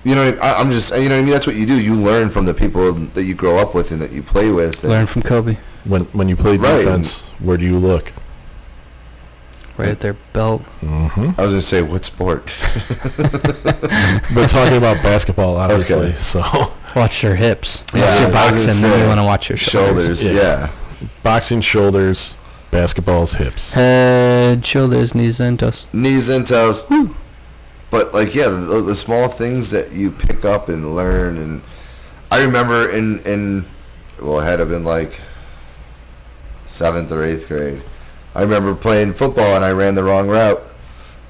I'm just, you know what I mean? That's what you do. You learn from the people that you grow up with and that you play with. Learn from Kobe. When you play defense, where do you look? Right at their belt. Mm-hmm. I was going to say, what sport? But talking about basketball, obviously, so... Watch your hips. Unless you're boxing, then you want to watch your shoulders. Yeah. Boxing, shoulders, basketball's hips. Head, shoulders, knees, and toes. Knees and toes. Woo. But, like, the small things that you pick up and learn. And I remember it had to been, like, 7th or 8th grade. I remember playing football and I ran the wrong route.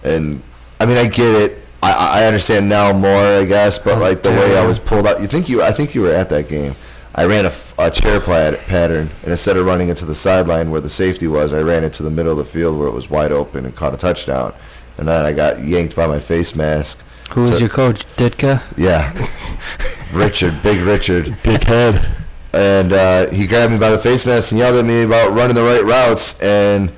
And, I mean, I get it. I understand now more, I guess, but, like, the way I was pulled out. I think you were at that game. I ran a chair pattern, and instead of running it to the sideline where the safety was, I ran it to the middle of the field where it was wide open and caught a touchdown. And then I got yanked by my face mask. Who was your coach, Ditka? Yeah. Richard, Big Richard. Dickhead. And he grabbed me by the face mask and yelled at me about running the right routes. And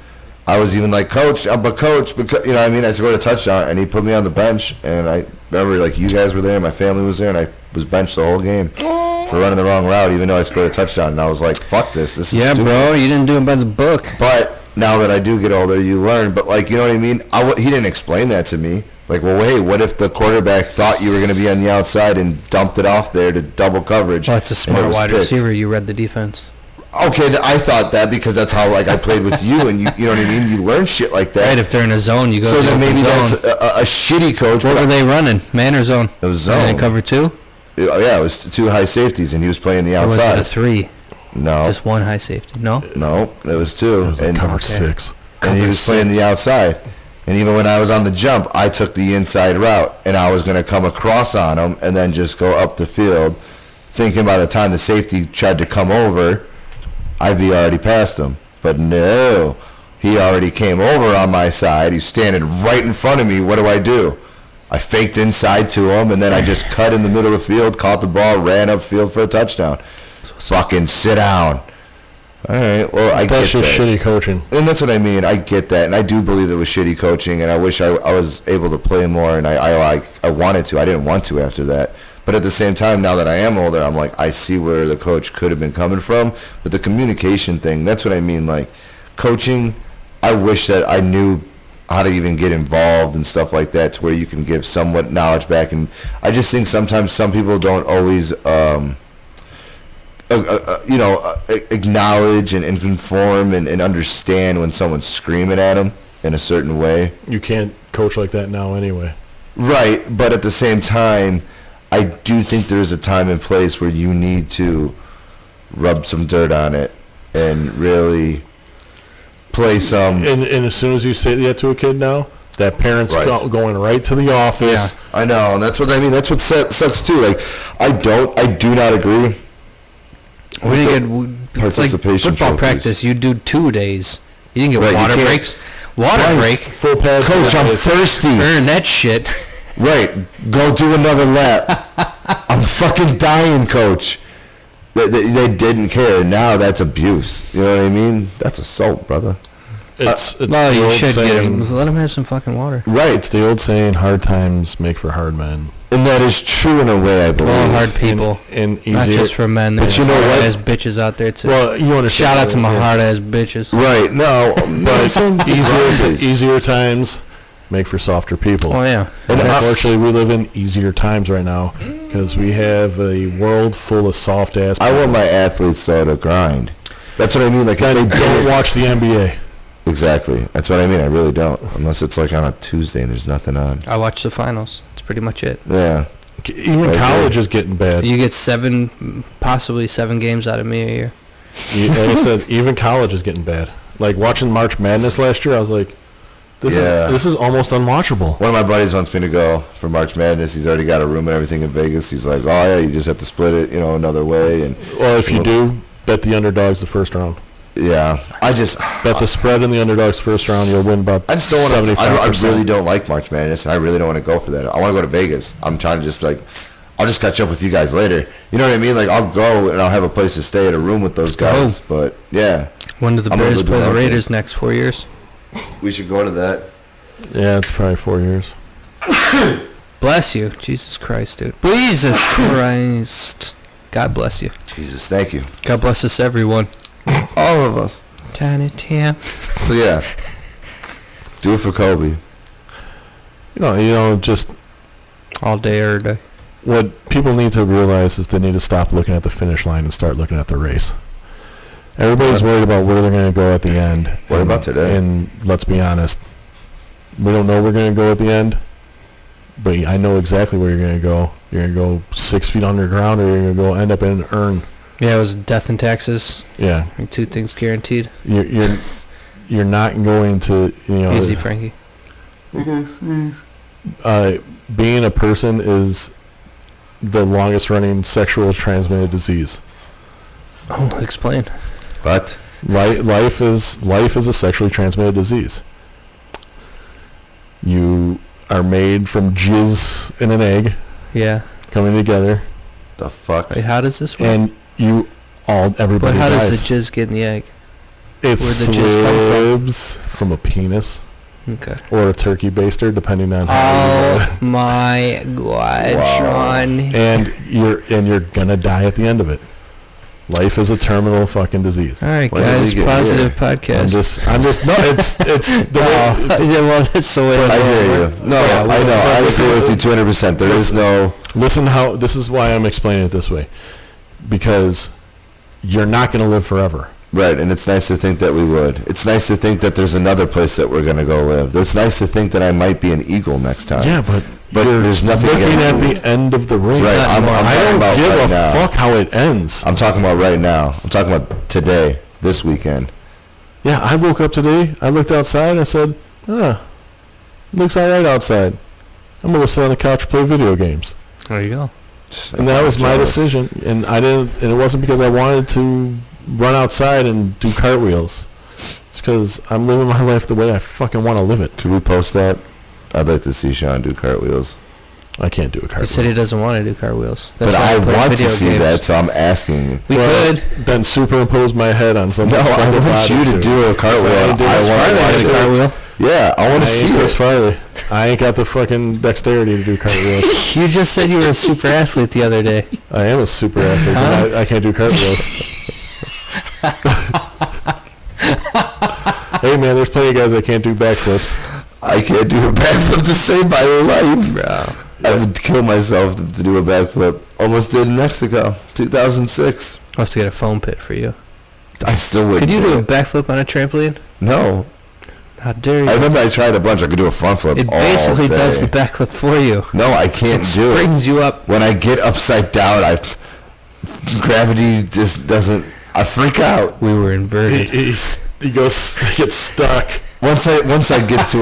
I was even like, Coach, I'm a coach. Because, you know what I mean? I scored a touchdown, and he put me on the bench. And I remember, like, you guys were there, my family was there, and I was benched the whole game for running the wrong route, even though I scored a touchdown. And I was like, fuck this. This is stupid. Bro, you didn't do it by the book. But now that I do get older, you learn. But, like, you know what I mean? He didn't explain that to me. Like, well, hey, what if the quarterback thought you were going to be on the outside and dumped it off there to double coverage? Well, it's a smart wide receiver. You read the defense. Okay, I thought that because that's how, like, I played with you, and you know what I mean? You learn shit like that. Right, if they're in a zone, you go so to then maybe zone. That's a shitty coach. What were they running, man or zone? It was zone. Did they cover 2? Yeah, it was 2 high safeties, and he was playing the outside. Or was it a 3? No. Just 1 high safety? No? No, it was 2. It was like cover 6. And he was playing the outside. And even when I was on the jump, I took the inside route, and I was going to come across on him and then just go up the field, thinking by the time the safety tried to come over, I'd be already past him. But no, he already came over on my side. He's standing right in front of me. What do? I faked inside to him, and then I just cut in the middle of the field, caught the ball, ran upfield for a touchdown. Fucking sit down. All right, well, I get that. That's just shitty coaching. And that's what I mean. I get that, and I do believe it was shitty coaching, and I wish I was able to play more, and I wanted to. I didn't want to after that. But at the same time, now that I am older, I'm like, I see where the coach could have been coming from. But the communication thing, that's what I mean. Like, coaching, I wish that I knew how to even get involved and stuff like that to where you can give somewhat knowledge back. And I just think sometimes some people don't always, acknowledge and conform and understand when someone's screaming at them in a certain way. You can't coach like that now anyway. Right, but at the same time, I do think there's a time and place where you need to rub some dirt on it and really play some. And as soon as you say that to a kid now, that parent's going right to the office. Yeah, I know, and that's what I mean. That's what sucks too. Like, I do not agree. We didn't get participation like football trophies. practice. You do 2 days. You didn't get water breaks. Water break. Full pass. Coach, I'm thirsty. Earn that shit. Right. Go do another lap. I'm fucking dying, Coach. They didn't care. Now that's abuse. You know what I mean? That's assault, brother. It's well, the you old should saying, get him. Let him have some fucking water. Right. It's the old saying, hard times make for hard men. And that is true in a way, I believe. All hard people. And easier, not just for men. But you know what? There's bitches out there, too. Well, you understand. Shout out to my hard-ass bitches. Right. No. But easier times make for softer people. Oh, yeah. And unfortunately, we live in easier times right now because we have a world full of soft-ass people. I want my athletes, though, to grind. That's what I mean. Like, then if they don't watch the NBA. Exactly. That's what I mean. I really don't. Unless it's like on a Tuesday and there's nothing on. I watch the finals. That's pretty much it. Yeah. Even college is getting bad. You get possibly 7 games out of me a year. Like I said, even college is getting bad. Like watching March Madness last year, I was like, this is almost unwatchable. One of my buddies wants me to go for March Madness. He's already got a room and everything in Vegas. He's like, oh, yeah, you just have to split it, another way. And well, if you do, bet the underdogs the first round. Yeah, I just bet the spread in the underdogs first round. You'll win about. I just don't want to. I really don't like March Madness, and I really don't want to go for that. I want to go to Vegas. I'm trying to just I'll just catch up with you guys later. You know what I mean? Like I'll go and I'll have a place to stay at a room with those guys. But yeah. When do the Bears play the Raiders next 4 years? We should go to that. Yeah, it's probably 4 years. Bless you, Jesus Christ, dude. Jesus Christ. God bless you. Jesus, thank you. God bless us, everyone. All of us. Tiny Tim. So yeah, do it for Kobe. Just all day, every day. What people need to realize is they need to stop looking at the finish line and start looking at the race. Everybody's worried about where they're going to go at the end. What about today? And let's be honest, we don't know where we're going to go at the end, but I know exactly where you're going to go. You're going to go 6 feet underground, or you're going to go end up in an urn. Yeah, it was death and taxes. Yeah. 2 things guaranteed. You're you're not going to, Easy, Frankie. Being a person is the longest running sexual transmitted disease. Oh, explain. What? Life is a sexually transmitted disease. You are made from jizz in an egg. Yeah. Coming together. The fuck? Wait, how does this work? And everybody But how dies. does the jizz get in the egg? It Where'd the jizz come from a penis. Okay. Or a turkey baster, depending on how. Oh my God, Wow. Sean! And you're gonna die at the end of it. Life is a terminal fucking disease. All right, When did guys, we get positive here? podcast. I'm just no. It's the way. Yeah, well, that's the way. I hear you. No, Yeah, I know. I agree with you 200%. There is no... Listen, this is why I'm explaining it this way, because you're not gonna live forever. Right, and it's nice to think that we would. It's nice to think that there's another place that we're going to go live. It's nice to think that I might be an eagle next time. Yeah, but there's nothing looking at guaranteed. the end of the race. Right, I'm I talking don't about give right a now. fuck how it ends. I'm talking about right now. I'm talking about today, this weekend. Yeah, I woke up today, I looked outside, I said, looks alright outside. I'm gonna sit on the couch and play video games. There you go. And that was my decision. And it wasn't because I wanted to run outside and do cartwheels. It's because I'm living my life the way I fucking want to live it. Could we post that? I'd like to see Sean do cartwheels. I can't do a He cartwheel. said he doesn't want to do cartwheels. That's But why I he plays want to video see games. that, so I'm asking you. We could. Then superimpose my head on No, someone's I fucking want body you to do a cartwheel. So I ain't doing I this want Friday, to I watch ain't it. doing- Cartwheel. Yeah, I want to I see ain't Chris it. Farley. I ain't got the fucking dexterity to do cartwheels. You just said you were a super athlete the other day. I am a super athlete, but I can't do cartwheels. Hey man, there's plenty of guys that can't do backflips. I can't do a backflip to save my life. Bro. I would kill myself to do a backflip. Almost did in Mexico, 2006. I'll have to get a foam pit for you. I still wouldn't. Could you do a it. backflip on a trampoline? No. How dare you? I remember I tried a bunch. I could do a front flip It all basically day. does the backflip for you. No, I can't do it. Brings you up. When I get upside down, gravity just doesn't... I freak out. We were inverted. He gets stuck. Once I get to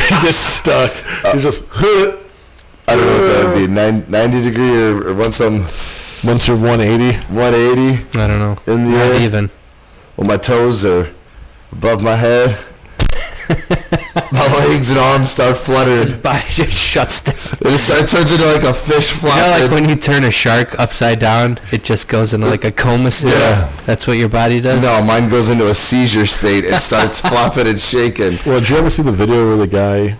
He gets stuck. He's just... I don't know if that would be 90 degree or once Once you're 180. 180 I don't know. in the Not air. even. When my toes are above my head. My legs and arms start fluttering. Body just shuts down. It turns into like a fish You know, like flopping. when you turn a shark upside down, it just goes into like a coma state. Yeah. That's what your body does? No, mine goes into a seizure state. It starts flopping and shaking. Well, did you ever see the video where the guy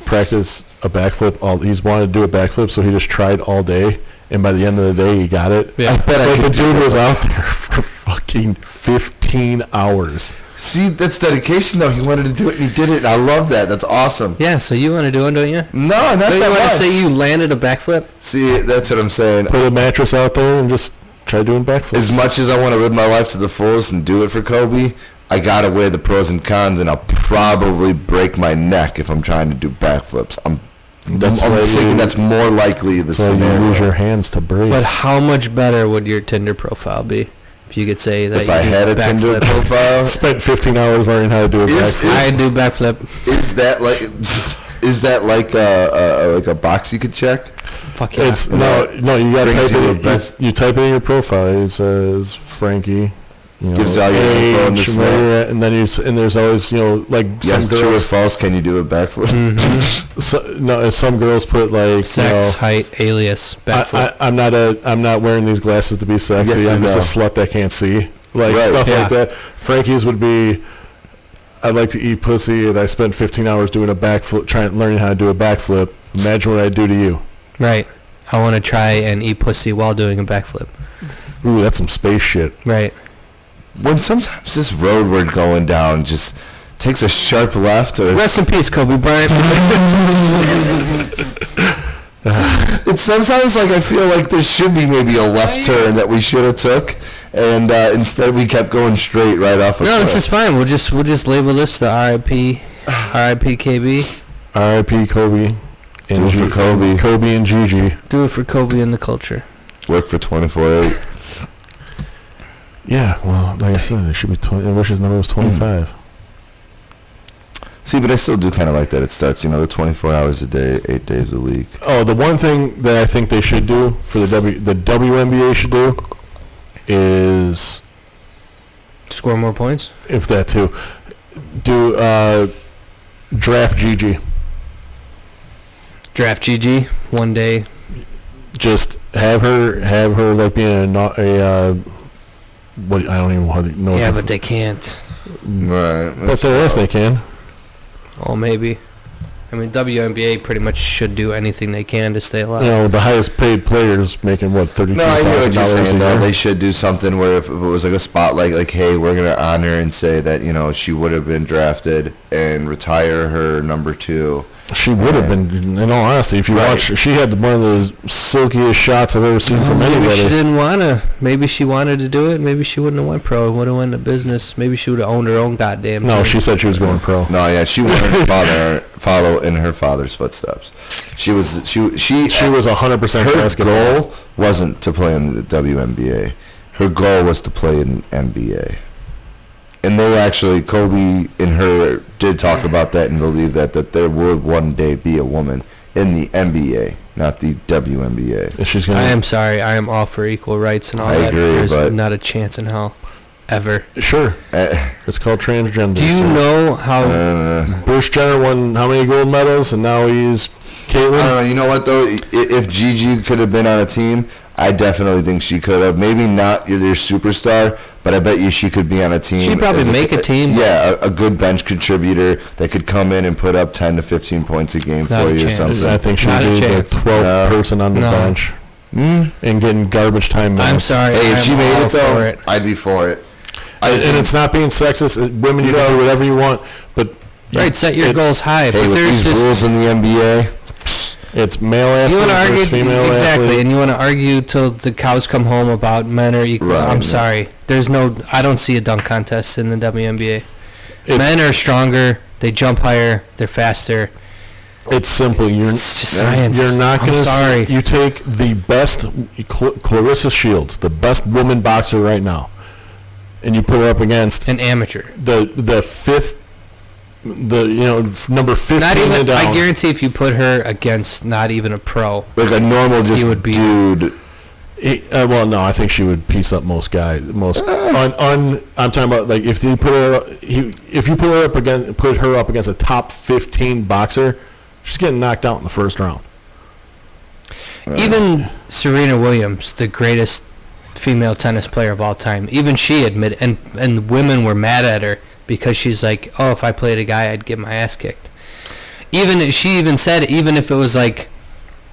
practiced a backflip? He's wanted to do a backflip, so he just tried all day, and by the end of the day, he got it. Yeah. I bet I But the could do dude it. was out there for fucking 15 hours. See, that's dedication, though. He wanted to do it, and he did it, and I love that. That's awesome. Yeah, so you want to do one, don't you? No, not Don't you that want much. to say you landed a backflip? See, that's what I'm saying. Put a mattress out there and just try doing backflips. As much as I want to live my life to the fullest and do it for Kobe, I gotta weigh the pros and cons, and I'll probably break my neck if I'm trying to do backflips. I'm thinking that's more likely the So you scenario. use your hands to brace. But how much better would your Tinder profile be if you could say that If you I do had a Tinder backflip? profile, Spent 15 hours learning how to do a backflip. I do backflip. is that like a box you could check? Fuck yeah. It's no, you gotta Brings type you it. the best- You type it in your profile. It says Frankie. Gives all your info in the age, snap. where you're at, and then and there's always like Yes, some true or girls. false? Can you do a backflip? Some girls put like Sex, height, alias, backflip. I'm not wearing these glasses to be sexy. Yes, I'm you just a know. slut that can't see. Like Right. stuff Yeah. like that. Frankie's would be, I'd like to eat pussy, and I spent 15 hours doing a backflip, learning how to do a backflip. Imagine what I'd do to you. Right. I want to try and eat pussy while doing a backflip. Ooh, that's some space shit. Right. When sometimes this road we're going down just takes a sharp left, or Rest in peace, Kobe Bryant. it's sometimes like I feel like there should be maybe a left turn that we should have took, and instead we kept going straight right off. No, this is fine. We'll just label this the R.I.P. R.I.P. KB. R.I.P. Kobe. And Do it for Kobe. Kobe and Gigi. Do it for Kobe and the culture. Work for 24/8. Yeah, well, like I said, it should be 20. I wish his number was 25. See, but I still do kind of like that it starts, the 24 hours a day, 8 days a week. Oh, the one thing that I think they should do for the WNBA should do is score more points. If that too, do draft Gigi. Draft Gigi one day. Just have her like being a what I don't even know. Yeah, but they can't. Right. But there is they can. Oh, maybe. I mean, WNBA pretty much should do anything they can to stay alive. The highest paid players making what $32,000 No, I hear what you're saying. a year. They should do something where if it was like a spotlight, like, hey, we're gonna honor and say that she would have been drafted and retire her number 2. She would have been, in all honesty, if you watch. She had one of the silkiest shots I've ever seen from anybody. Maybe she didn't want to. Maybe she wanted to do it. Maybe she wouldn't have went pro. Would have went into business. Maybe she would have owned her own goddamn No, team. she said she was going pro. No, yeah, she wanted to follow in her father's footsteps. She was 100% her basketball. goal wasn't to play in the WNBA. Her goal was to play in the NBA. And they actually, Kobe and her did talk about that and believe that there would one day be a woman in the NBA, not the WNBA. I am sorry. I am all for equal rights and all I that. agree, There's but not a chance in hell. Ever. Sure. It's called transgender. Do you know how Bruce Jenner won how many gold medals and now he's Caitlyn? I don't know. You know what, though? If Gigi could have been on a team, I definitely think she could have. Maybe not your superstar, but I bet you she could be on a team. She'd probably make a team. Yeah, a good bench contributor that could come in and put up 10 to 15 points a game for you or something. I think she'd be the 12th person on the bench and getting garbage time minutes. I'm sorry. Hey, if she made it, though, I'd be for it. And it's not being sexist. Women, you can do whatever you want, but set your goals high. Hey, but with there's these rules in the NBA, it's male athlete versus female athlete. And you want to argue till the cows come home about men are equal. Right, I'm sorry. I don't see a dunk contest in the WNBA. Men are stronger. They jump higher. They're faster. It's simple. It's just science. You're not going to. Sorry. You take the best, Clarissa Shields, the best woman boxer right now, and you put her up against an amateur. The fifth. Number 15 not even, and down. I guarantee if you put her against not even a pro, like a normal dude. Well, no, I think she would piece up most guys. I'm talking about like if you put her up against a top 15 boxer, she's getting knocked out in the first round. Even Serena Williams, the greatest female tennis player of all time, even she admitted, and women were mad at her. Because she's like, oh, if I played a guy, I'd get my ass kicked. She even said, even if it was like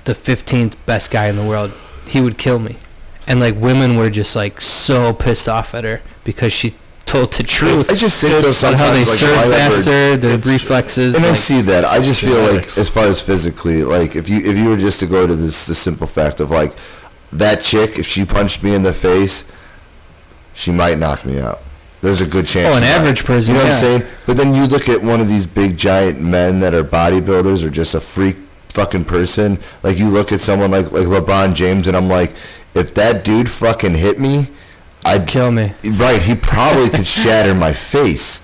the 15th best guy in the world, he would kill me. And like women were just like so pissed off at her because she told the truth. I just think though sometimes how they like serve faster, their reflexes. And I see that. I just feel like as far as physically, like if you were just to go to the simple fact of like that chick, if she punched me in the face, she might knock me out. There's a good chance. Oh, an average person. You know what I'm saying? But then you look at one of these big giant men that are bodybuilders or just a freak fucking person. Like you look at someone like LeBron James, and I'm like, if that dude fucking hit me, I'd kill me. Right? He probably could shatter my face.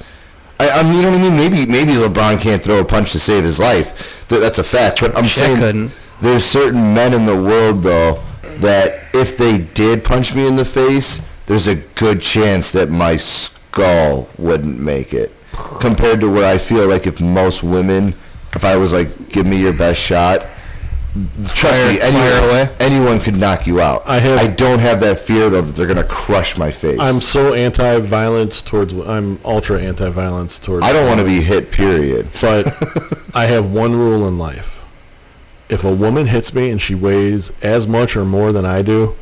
I mean, you know what I mean? Maybe LeBron can't throw a punch to save his life. That's a fact. But I'm saying there's certain men in the world though that if they did punch me in the face, there's a good chance that my skull wouldn't make it. Compared to where I feel like if most women, if I was like, give me your best shot, trust me, anyone could knock you out. I don't have that fear though that they're going to crush my face. I'm so anti-violence I'm ultra anti-violence towards. I don't want to be hit, period. But I have one rule in life. If a woman hits me and she weighs as much or more than I do,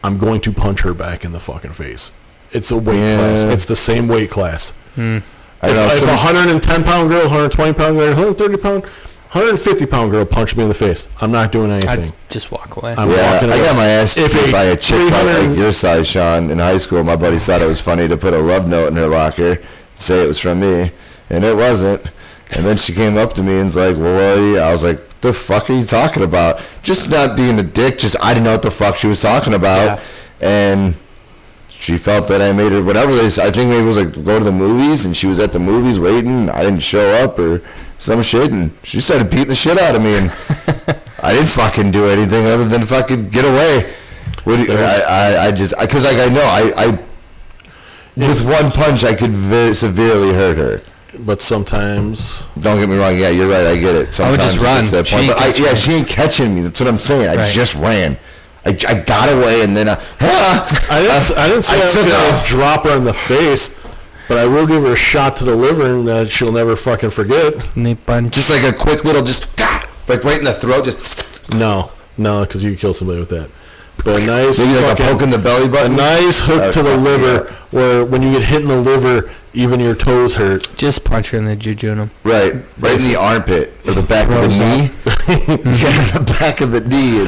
I'm going to punch her back in the fucking face. It's a weight class. It's the same weight class. I know. If a 110-pound girl, 120-pound girl, 130-pound, 150-pound girl punched me in the face, I'm not doing anything. I'd just walk away. I got my ass beat by a chick like your size, Sean. In high school, my buddies thought it was funny to put a love note in her locker, say it was from me, and it wasn't. And then she came up to me and was like, well, I was like, the fuck are you talking about? Just not being a dick, just I didn't know what the fuck she was talking about. Yeah. And she felt that I made her whatever this. I think maybe it was like go to the movies, and she was at the movies waiting. I didn't show up or some shit, and she started beating the shit out of me, and I didn't fucking do anything other than fucking get away. I with one punch I could very severely hurt her. But sometimes, don't get me wrong. Yeah, you're right. I get it. Sometimes I would just run. She ain't catching me. That's what I'm saying. I just ran. I got away, and then I didn't say I was gonna drop her in the face, but I will give her a shot to the liver, and that she'll never fucking forget. Just like a quick little, like right in the throat. Just no, because you can kill somebody with that. But a nice, maybe like a poke in the belly button. A nice hook to the liver, where when you get hit in the liver, even your toes hurt. Just punch her in the jejunum. Right in the armpit or the back of the knee. Yeah, the back of the knee.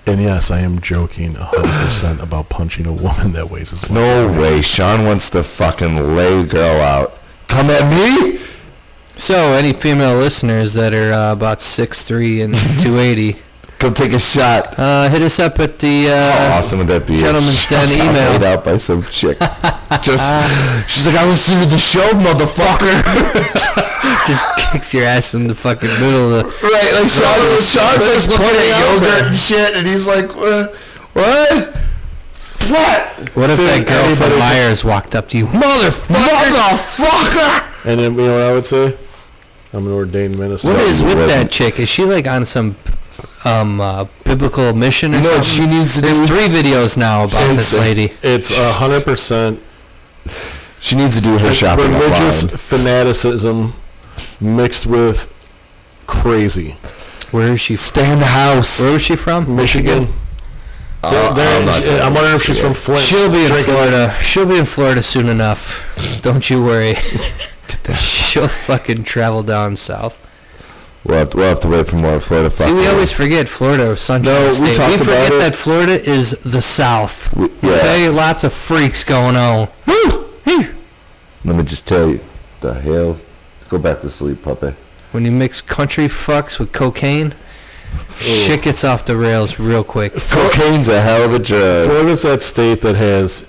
And yes, I am joking 100% about punching a woman that weighs as much. No way. Sean wants to fucking lay a girl out. Come at me? So, any female listeners that are about 6'3" and 280... Come take a shot. Hit us up at the how awesome would that be? Gentleman's Den email. Laid out by some chick. She's like, I was seeing the show, motherfucker. Just kicks your ass in the fucking middle of the... Right, like Sean's like looking at yogurt and shit, and he's like, what? What if that girl from Myers walked up to you? Motherfucker! And then, you know what I would say? I'm an ordained minister. What is with that chick? Is she like on some... biblical mission or something? What she needs to do? There's 3 videos now about this lady. It's 100%. She needs to do her shopping religious online. fanaticism mixed with crazy. Where is she? Stay in the house. Where is she from? Michigan. I'm wondering if she's from Flint. She'll be in Florida. She'll be in Florida soon enough. Don't you worry. She'll fucking travel down south. We'll have to wait for more Florida. See, we always forget Florida, Sunshine State. We forget that Florida is the South. Okay, lots of freaks going on. Woo! Let me just tell you, the hell. Go back to sleep, puppy. When you mix country fucks with cocaine, shit gets off the rails real quick. Cocaine's a hell of a drug. Florida's that state that has,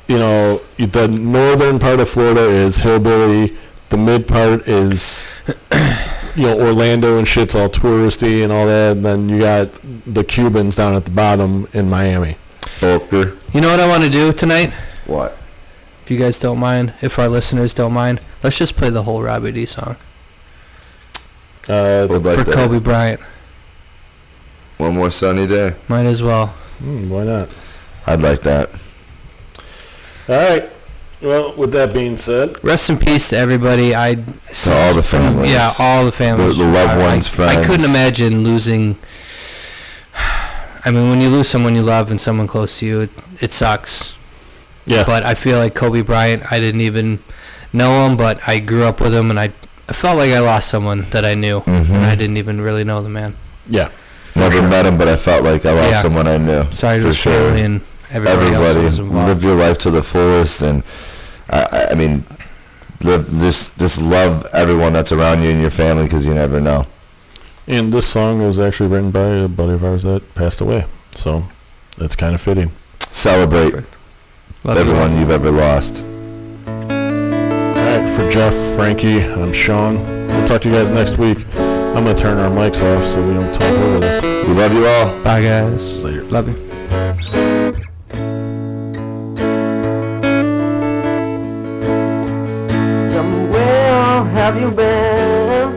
the northern part of Florida is hillbilly. The mid part is... Orlando and shit's all touristy and all that, and then you got the Cubans down at the bottom in Miami. Boker. You know what I want to do tonight? What? If you guys don't mind, if our listeners don't mind, let's just play the whole Robbie D song. For Kobe Bryant. One more sunny day. Might as well. Why not? I'd like that. All right. Well, with that being said, rest in peace to everybody. To all the families. Yeah, all the families. The loved ones, friends. I couldn't imagine losing. I mean, when you lose someone you love and someone close to you, it sucks. Yeah. But I feel like Kobe Bryant, I didn't even know him, but I grew up with him, and I felt like I lost someone that I knew, and I didn't even really know the man. Yeah. Never met him, but I felt like I lost someone I knew. Sorry to his family and everybody else who was involved. Live your life to the fullest, and I mean, just love everyone that's around you and your family, because you never know. And this song was actually written by a buddy of ours that passed away, so it's kind of fitting. Celebrate everyone you've ever lost. All right, for Jeff, Frankie, I'm Sean. We'll talk to you guys next week. I'm going to turn our mics off so we don't talk over this. We love you all. Bye, guys. Later. Love you. Tell me, where have you been?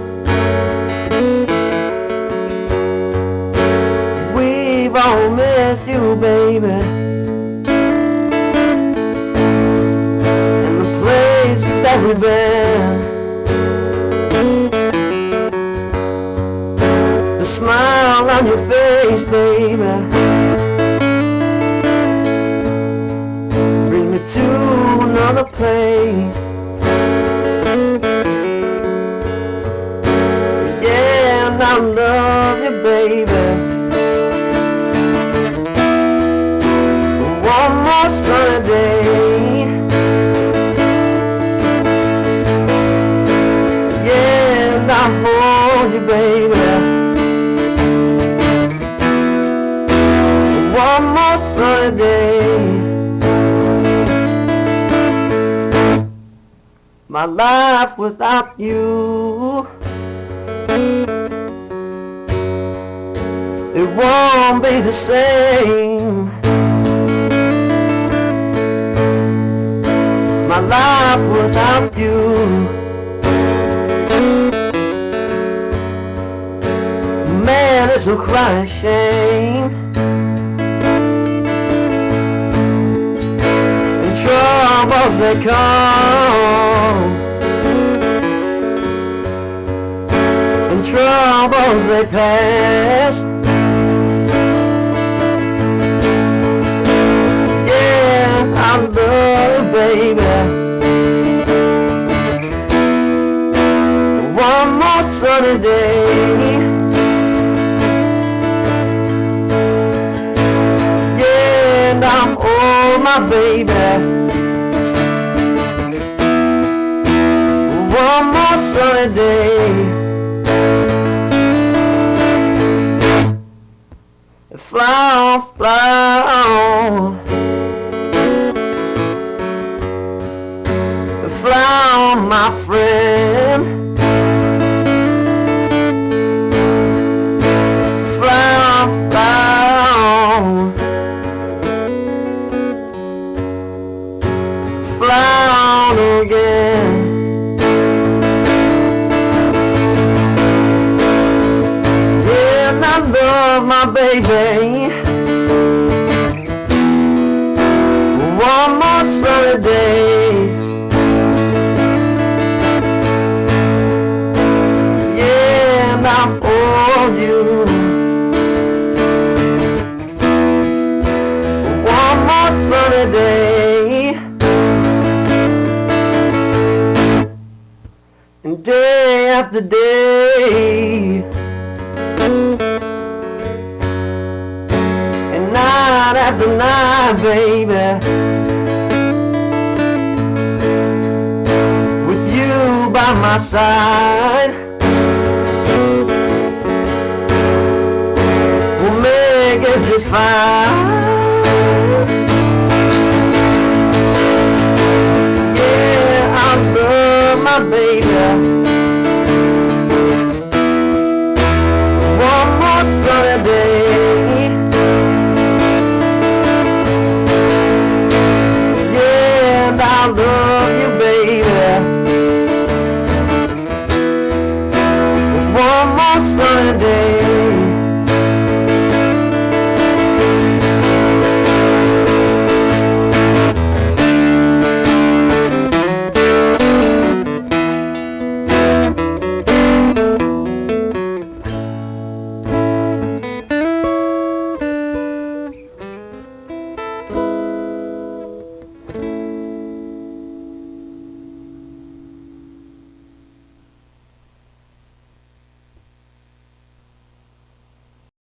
We've all missed you, baby. And the places that we've been. The smile on your face, baby. Bring me to another place. Yeah, and I love you, baby. One more sunny day. Yeah, and I hold you, baby. One more sunny day. my life without you. It won't be the same. My life without you. Man, it's a crying shame. And troubles they come, and troubles they pass. Yeah, I love you, baby. One more sunny day. I'm on my baby. One more sunny day. Fly on, fly on. Fly on, my friend. Fly on, fly on. Fly on again. Yeah, and I love my baby. One more sunny day. Yeah, and I'm on you. One more sunny day. And day after day, and night after night, baby, with you by my side, we'll make it just fine.